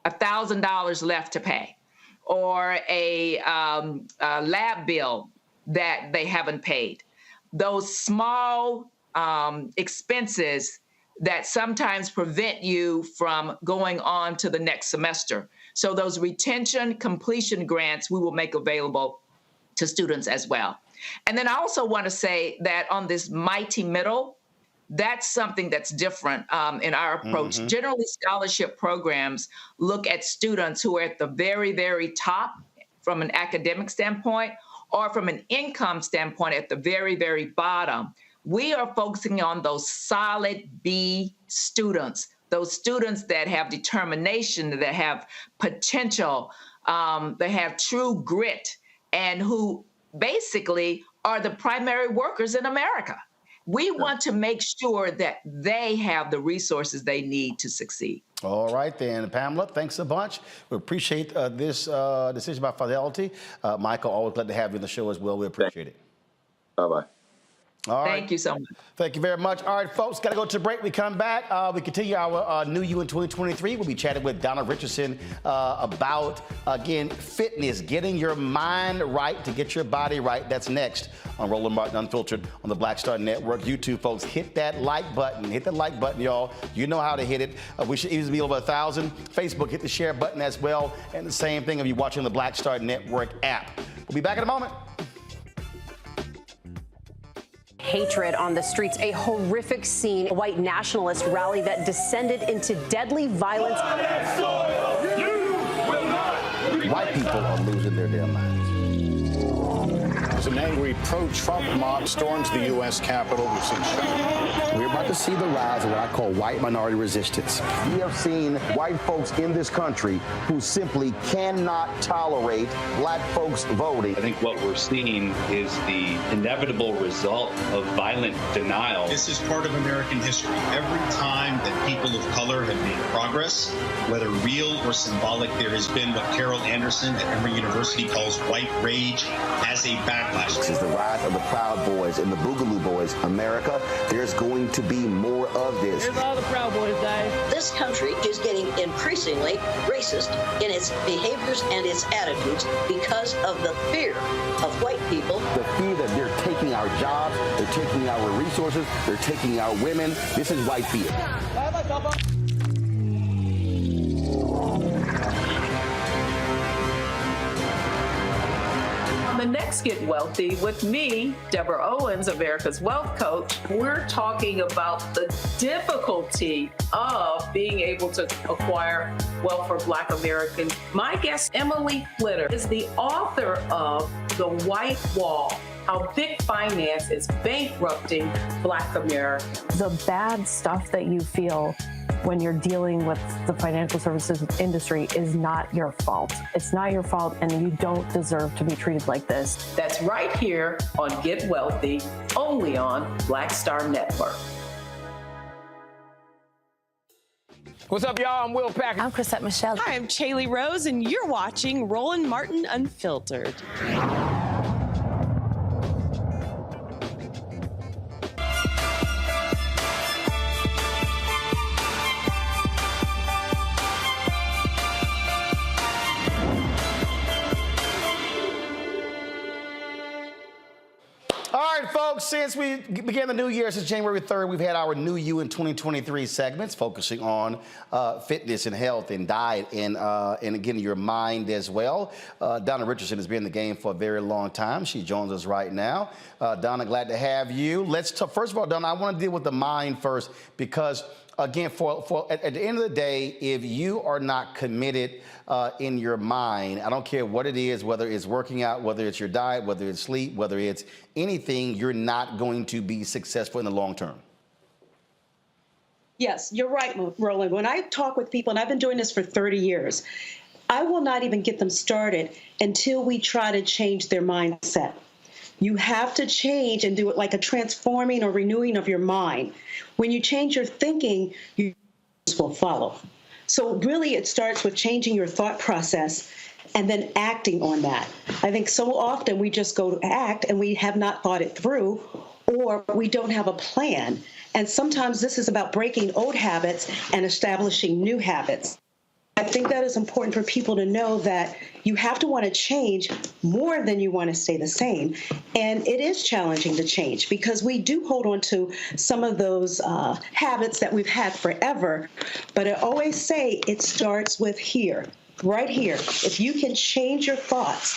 $1,000 left to pay, or a lab bill that they haven't paid. Those small expenses that sometimes prevent you from going on to the next semester. So those retention completion grants we will make available to students as well. And then I also want to say that on this mighty middle, that's something that's different in our approach. Mm-hmm. Generally, scholarship programs look at students who are at the very, very top from an academic standpoint, or from an income standpoint at the very, very bottom. We are focusing on those solid B students, those students that have determination, that have potential, that have true grit, and who basically are the primary workers in America. We want to make sure that they have the resources they need to succeed. All right, then, Pamela, thanks a bunch. We appreciate this decision by fidelity. Michael, always glad to have you on the show as well. We appreciate it. Bye-bye. All right. Thank you so much. Thank you very much. All right, folks, got to go to break. We come back. We continue our New You in 2023. We'll be chatting with Donna Richardson about, again, fitness, getting your mind right to get your body right. That's next on Roland Martin Unfiltered on the Black Star Network. You too, folks, hit that like button. Hit that like button, y'all. You know how to hit it. We should easily be over 1,000. Facebook, hit the share button as well. And the same thing if you're watching the Black Star Network app. We'll be back in a moment. Hatred on the streets, a horrific scene, a white nationalist rally that descended into deadly violence. White people are losing their damn minds. As an angry pro-Trump mob storms the U.S. Capitol, we've seen shooting. We're about to see the rise of what I call white minority resistance. We have seen white folks in this country who simply cannot tolerate black folks voting. I think what we're seeing is the inevitable result of violent denial. This is part of American history. Every time that people of color have made progress, whether real or symbolic, there has been what Carol Anderson at Emory University calls white rage as a backlash. This is the rise of the Proud Boys and the Boogaloo Boys. America, there's going to be more of this. Here's all the Proud Boys, guys. This country is getting increasingly racist in its behaviors and its attitudes because of the fear of white people. The fear that they're taking our jobs, they're taking our resources, they're taking our women. This is white fear. On the next Get Wealthy with me, Deborah Owens, America's Wealth Coach, we're talking about the difficulty of being able to acquire wealth for Black Americans. My guest, Emily Flitter, is the author of The White Wall: How Big Finance is Bankrupting Black Americans. The bad stuff that you feel when you're dealing with the financial services industry is not your fault. It's not your fault, and you don't deserve to be treated like this. That's right here on Get Wealthy, only on Black Star Network. What's up, y'all? I'm Will Packer. I'm Chrisette Michelle. Hi, I'm Chaley Rose, and you're watching Roland Martin Unfiltered. All right, folks, since we began the new year, since January 3rd, we've had our New You in 2023 segments focusing on fitness and health and diet and again, your mind as well. Donna Richardson has been in the game for a very long time. She joins us right now. Donna, glad to have you. First of all, Donna, I want to deal with the mind first because, again, at the end of the day, if you are not committed in your mind, I don't care what it is, whether it's working out, whether it's your diet, whether it's sleep, whether it's anything, you're not going to be successful in the long term. Yes, you're right, Roland. When I talk with people, and I've been doing this for 30 years, I will not even get them started until we try to change their mindset. You have to change and do it like a transforming or renewing of your mind. When you change your thinking, you will follow. So really, it starts with changing your thought process and then acting on that. I think so often we just go to act and we have not thought it through, or we don't have a plan. And sometimes this is about breaking old habits and establishing new habits. I think that is important for people to know that you have to want to change more than you want to stay the same. And it is challenging to change because we do hold on to some of those habits that we've had forever. But I always say it starts with here, right here. If you can change your thoughts,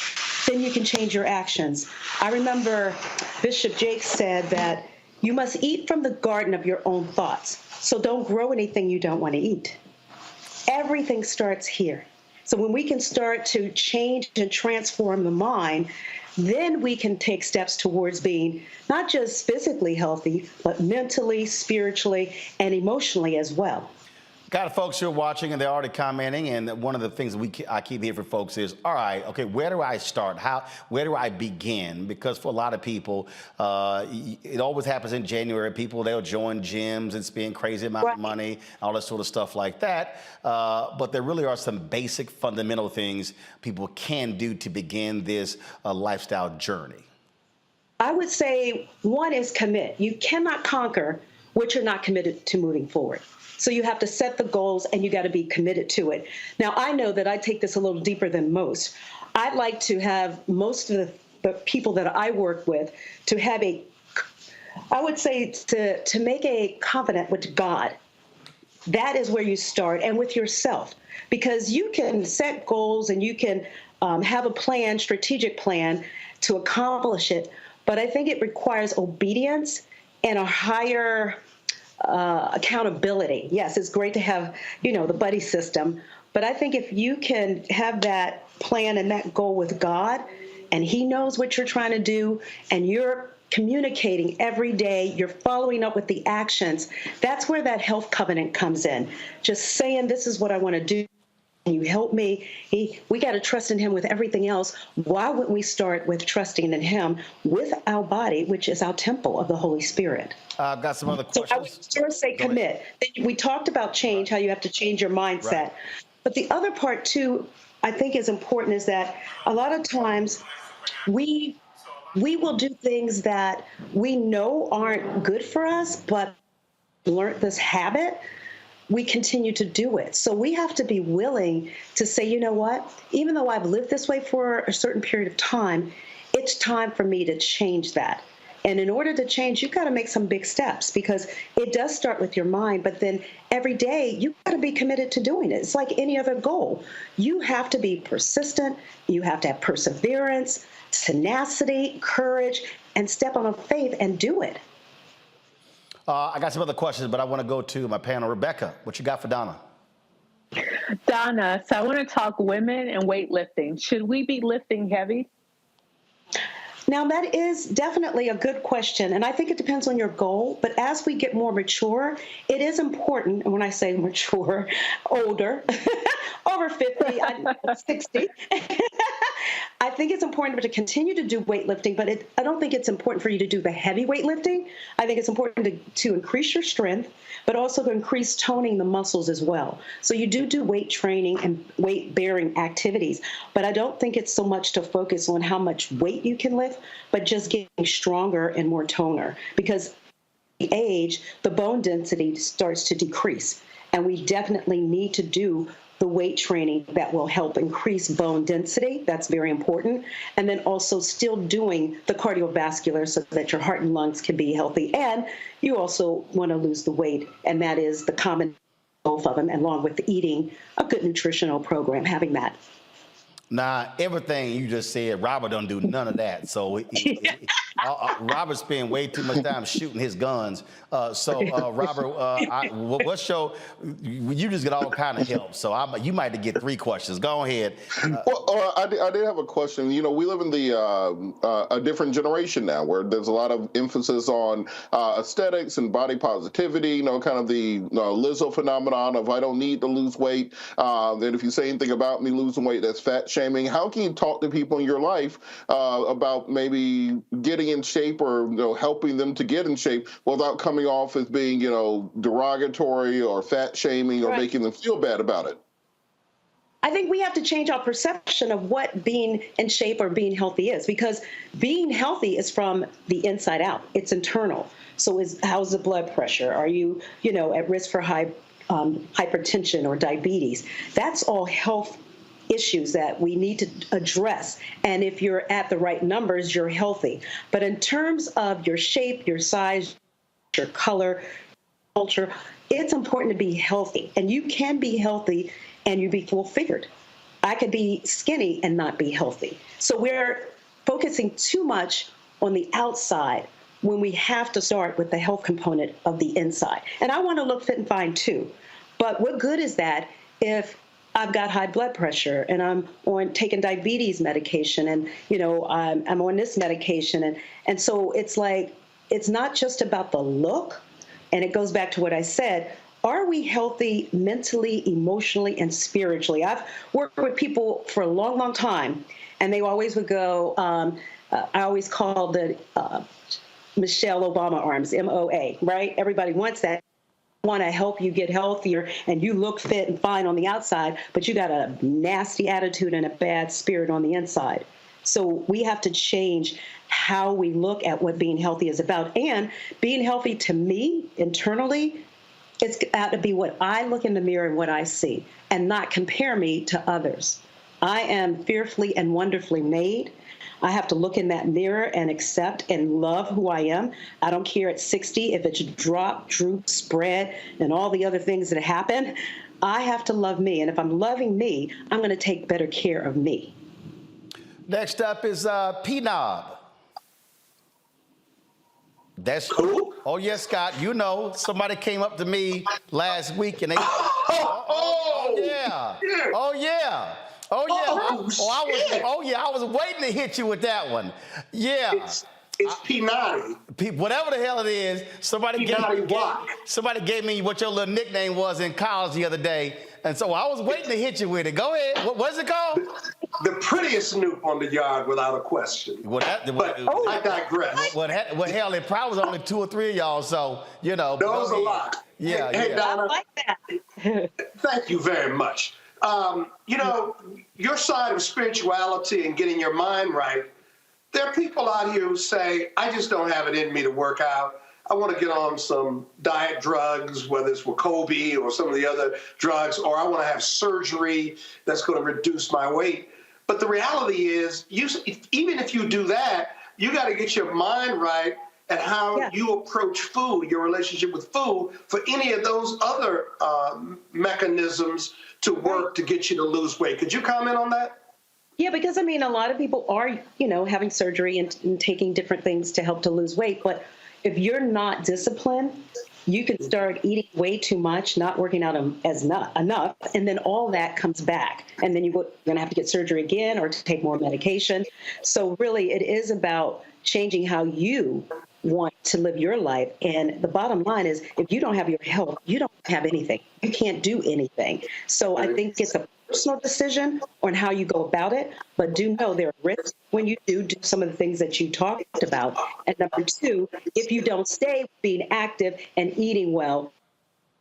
then you can change your actions. I remember Bishop Jakes said that you must eat from the garden of your own thoughts. So don't grow anything you don't want to eat. Everything starts here. So when we can start to change and transform the mind, then we can take steps towards being not just physically healthy, but mentally, spiritually, and emotionally as well. Got folks who are watching and they're already commenting, and one of the things that I keep hearing from folks is, all right, okay, where do I start? Where do I begin? Because for a lot of people, it always happens in January. People, they'll join gyms and spend crazy amount of money, all that sort of stuff like that. But there really are some basic fundamental things people can do to begin this lifestyle journey. I would say one is commit. You cannot conquer what you're not committed to moving forward. So you have to set the goals and you got to be committed to it. Now, I know that I take this a little deeper than most. I'd like to have most of the people that I work with to have I would say to make a covenant with God. That is where you start, and with yourself, because you can set goals and you can have a plan, strategic plan to accomplish it. But I think it requires obedience and a higher accountability. Yes, it's great to have, the buddy system, but I think if you can have that plan and that goal with God, and He knows what you're trying to do, and you're communicating every day, you're following up with the actions, that's where that health covenant comes in. Just saying, this is what I want to do. You help me. We got to trust in Him with everything else. Why wouldn't we start with trusting in Him with our body, which is our temple of the Holy Spirit? I've got some other questions. So I would first say commit. We talked about change, how you have to change your mindset. Right. But the other part, too, I think is important is that a lot of times we will do things that we know aren't good for us, but learn this habit, we continue to do it. So we have to be willing to say, you know what, even though I've lived this way for a certain period of time, it's time for me to change that. And in order to change, you've got to make some big steps, because it does start with your mind, but then every day you've got to be committed to doing it. It's like any other goal. You have to be persistent. You have to have perseverance, tenacity, courage, and step on faith and do it. I got some other questions, but I want to go to my panel. Rebecca, what you got for Donna? Donna, so I want to talk women and weightlifting. Should we be lifting heavy? Now, that is definitely a good question, and I think it depends on your goal. But as we get more mature, it is important, and when I say mature, older, over 50, 60, I think it's important to continue to do weightlifting, but I don't think it's important for you to do the heavy weightlifting. I think it's important to increase your strength, but also to increase toning the muscles as well. So you do weight training and weight-bearing activities, but I don't think it's so much to focus on how much weight you can lift, but just getting stronger and more toner. Because with age, the bone density starts to decrease, and we definitely need to do the weight training that will help increase bone density. That's very important. And then also still doing the cardiovascular so that your heart and lungs can be healthy. And you also want to lose the weight, and that is the common both of them, and along with eating a good nutritional program, having that. Nah, everything you just said, Robert don't do none of that. So Robert spend way too much time shooting his guns. Robert, what's your? You just get all kind of help. So you might get 3 questions. Go ahead. I did have a question. You know, we live in a different generation now, where there's a lot of emphasis on aesthetics and body positivity. You know, kind of the Lizzo phenomenon of I don't need to lose weight. And if you say anything about me losing weight, that's fat shaming. How can you talk to people in your life about maybe getting in shape, or helping them to get in shape without coming off as being derogatory or fat shaming or making them feel bad about it? I think we have to change our perception of what being in shape or being healthy is, because being healthy is from the inside out. It's internal. So how's the blood pressure? Are you at risk for high hypertension or diabetes? That's all health issues that we need to address. And if you're at the right numbers, you're healthy. But in terms of your shape, your size, your color, culture, it's important to be healthy. And you can be healthy and you be full-figured. I could be skinny and not be healthy. So we're focusing too much on the outside when we have to start with the health component of the inside. And I want to look fit and fine too. But what good is that if I've got high blood pressure and I'm on taking diabetes medication and, I'm on this medication. And so it's like, it's not just about the look. And it goes back to what I said. Are we healthy mentally, emotionally, and spiritually? I've worked with people for a long, long time, and they always would go, I always call the Michelle Obama arms, MOA, right? Everybody wants that. Want to help you get healthier, and you look fit and fine on the outside, but you got a nasty attitude and a bad spirit on the inside. So we have to change how we look at what being healthy is about. And being healthy to me internally, it's got to be what I look in the mirror and what I see, and not compare me to others. I am fearfully and wonderfully made. I have to look in that mirror and accept and love who I am. I don't care at 60 if it's drop, droop, spread, and all the other things that happen. I have to love me. And if I'm loving me, I'm going to take better care of me. Next up is P-Knob. That's cool. Oh, yes, Scott. Somebody came up to me last week and they. Oh, yeah. Oh, yeah. Oh, yeah. I was waiting to hit you with that one. Yeah. It's P-Naughty. Whatever the hell it is, somebody gave me what your little nickname was in college the other day. And so I was waiting to hit you with it. Go ahead. What's it called? The prettiest snoop on the yard, without a question. I digress. Well, hell, it probably was only 2 or 3 of y'all, so, That was a lot. Yeah, Hey, Donna. I like that. Thank you very much. Your side of spirituality and getting your mind right, there are people out here who say, I just don't have it in me to work out. I want to get on some diet drugs, whether it's Wegovy or some of the other drugs, or I want to have surgery that's going to reduce my weight. But the reality is, even if you do that, you got to get your mind right and how you approach food, your relationship with food, for any of those other mechanisms to work to get you to lose weight. Could you comment on that? Yeah, because, a lot of people are, having surgery and taking different things to help to lose weight. But if you're not disciplined, you can start eating way too much, not working out enough, and then all that comes back. And then you're going to have to get surgery again or to take more medication. So really, it is about changing how you want to live your life. And the bottom line is, if you don't have your health, you don't have anything. You can't do anything. So I think it's a personal decision on how you go about it, but do know there are risks when you do some of the things that you talked about. And number 2, if you don't stay being active and eating well,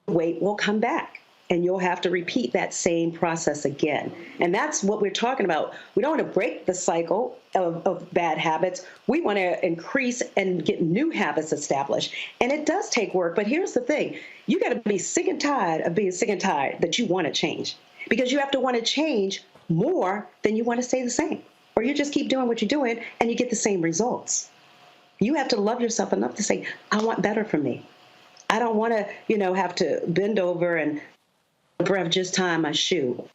weight will come back. And you'll have to repeat that same process again. And that's what we're talking about. We don't want to break the cycle of bad habits. We want to increase and get new habits established. And it does take work. But here's the thing. You got to be sick and tired of being sick and tired that you want to change. Because you have to want to change more than you want to stay the same. Or you just keep doing what you're doing and you get the same results. You have to love yourself enough to say, I want better for me. I don't want to, have to bend over and breath just tying my shoe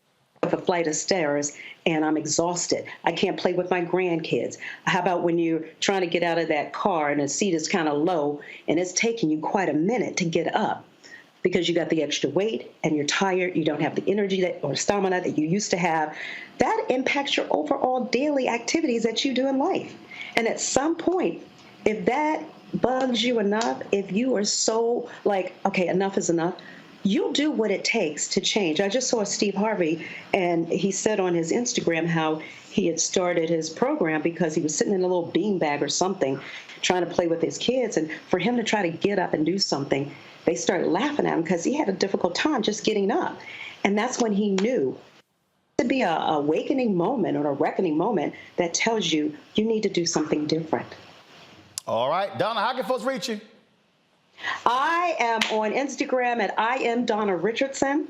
up a flight of stairs and I'm exhausted. I can't play with my grandkids. How about when you're trying to get out of that car and the seat is kind of low and it's taking you quite a minute to get up because you got the extra weight and you're tired, you don't have the energy or stamina that you used to have. That impacts your overall daily activities that you do in life. And at some point, if that bugs you enough, if you are so like, okay, enough is enough, you'll do what it takes to change. I just saw Steve Harvey, and he said on his Instagram how he had started his program because he was sitting in a little beanbag or something trying to play with his kids. And for him to try to get up and do something, they started laughing at him because he had a difficult time just getting up. And that's when he knew to be an awakening moment or a reckoning moment that tells you you need to do something different. All right. Donna, how can folks reach you? I am on Instagram at I am Donna Richardson.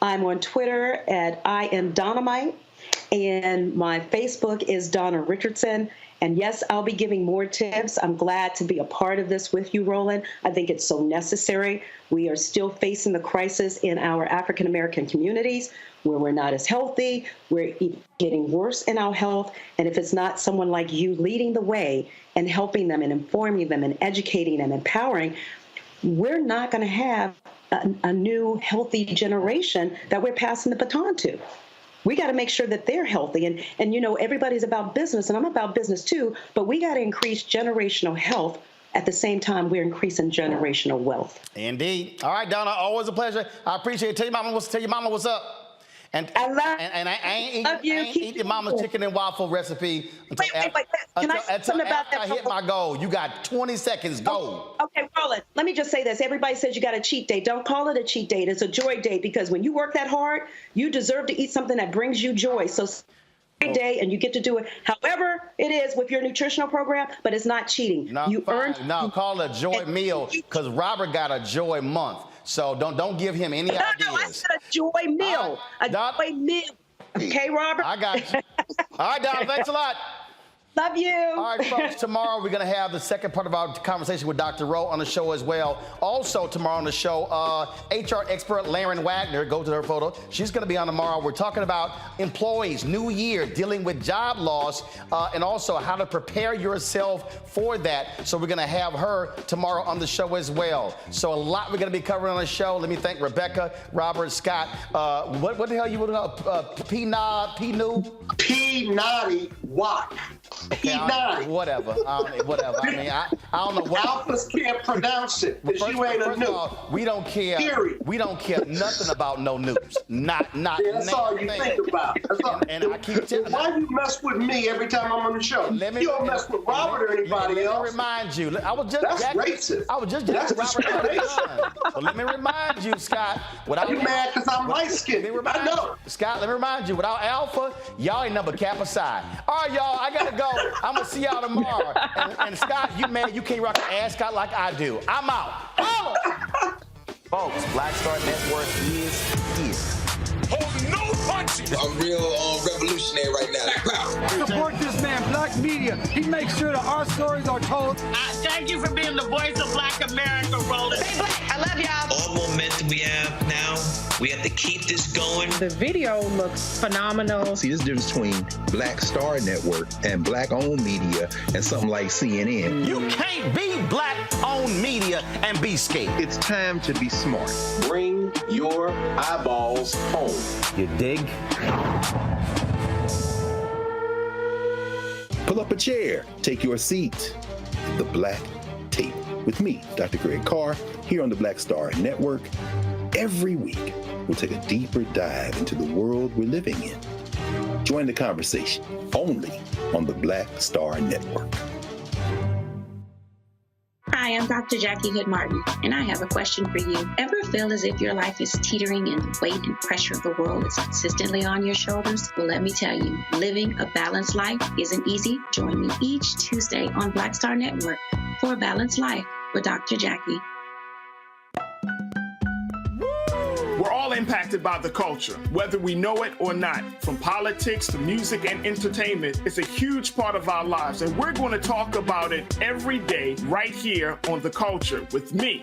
I'm on Twitter at I am Dynamite. And my Facebook is Donna Richardson. And yes, I'll be giving more tips. I'm glad to be a part of this with you, Roland. I think it's so necessary. We are still facing the crisis in our African American communities where we're not as healthy. We're getting worse in our health. And if it's not someone like you leading the way and helping them and informing them and educating them, empowering, we're not going to have a new healthy generation that we're passing the baton to. We got to make sure that they're healthy. And you know, everybody's about business, and I'm about business too, but we got to increase generational health. At the same time, we're increasing generational wealth. Indeed. All right, Donna, always a pleasure. I appreciate it. Tell your mama what's up. And I ain't eat your mama's chicken and waffle recipe until I hit my goal. You got 20 seconds. Go. Okay, Roland, let me just say this. Everybody says you got a cheat day. Don't call it a cheat day. It's a joy day, because when you work that hard, you deserve to eat something that brings you joy. So every day, and you get to do it however it is with your nutritional program, but it's not cheating. No, call it a joy meal, because Robert got a joy month. So don't give him any ideas. No, I said a joy meal. Joy meal. Okay, Robert? I got you. All right, Don, thanks a lot. Love you. All right, folks, tomorrow we're going to have the second part of our conversation with Dr. Rowe on the show as well. Also tomorrow on the show, HR expert Laren Wagner, go to her photo. She's going to be on tomorrow. We're talking about employees, new year, dealing with job loss, and also how to prepare yourself for that. So we're going to have her tomorrow on the show as well. So a lot we're going to be covering on the show. Let me thank Rebecca, Robert, Scott. What the hell you want to know? P-Naughty Watt. Okay, whatever. Whatever. I mean, I don't know what. Alphas can't pronounce it because you ain't a noob. We don't care. Period. We don't care nothing about no news. Not. Yeah, that's all you think about. That's all. And I keep telling. Why you mess with me every time I'm on the show? You don't mess with Robert or anybody else. Let me remind you. I was just. That's racist. I was just. That's discrimination. But let me remind you, Scott. You mad because I'm light skinned? I know. Scott, let me remind you. Without Alpha, y'all ain't number Kappa Psi. All right, y'all. I gotta go. I'm gonna see y'all tomorrow. And Scott, you mad you can't rock an ascot like I do. I'm out. Folks, Black Star Network is here. Oh, no punches! I'm real revolutionary right now. Support this man, Black Media. He makes sure that our stories are told. Thank you for being the voice of Black America, Roland. Stay black. I love y'all. All momentum we have now, we have to keep this going. The video looks phenomenal. See, there's a difference between Black Star Network and Black-owned media and something like CNN. You can't be Black-owned media and be scared. It's time to be smart. Bring your eyeballs home. You dig? Pull up a chair. Take your seat. The Black Tape with me, Dr. Greg Carr, here on the Black Star Network. Every week, we'll take a deeper dive into the world we're living in. Join the conversation only on the Black Star Network. Hi, I'm Dr. Jackie Hood Martin, and I have a question for you. Ever feel as if your life is teetering and the weight and pressure of the world is consistently on your shoulders? Well, let me tell you, living a balanced life isn't easy. Join me each Tuesday on Black Star Network for a Balanced Life with Dr. Jackie. We're all impacted by the culture, whether we know it or not. From politics to music and entertainment, it's a huge part of our lives, and we're going to talk about it every day right here on The Culture with me,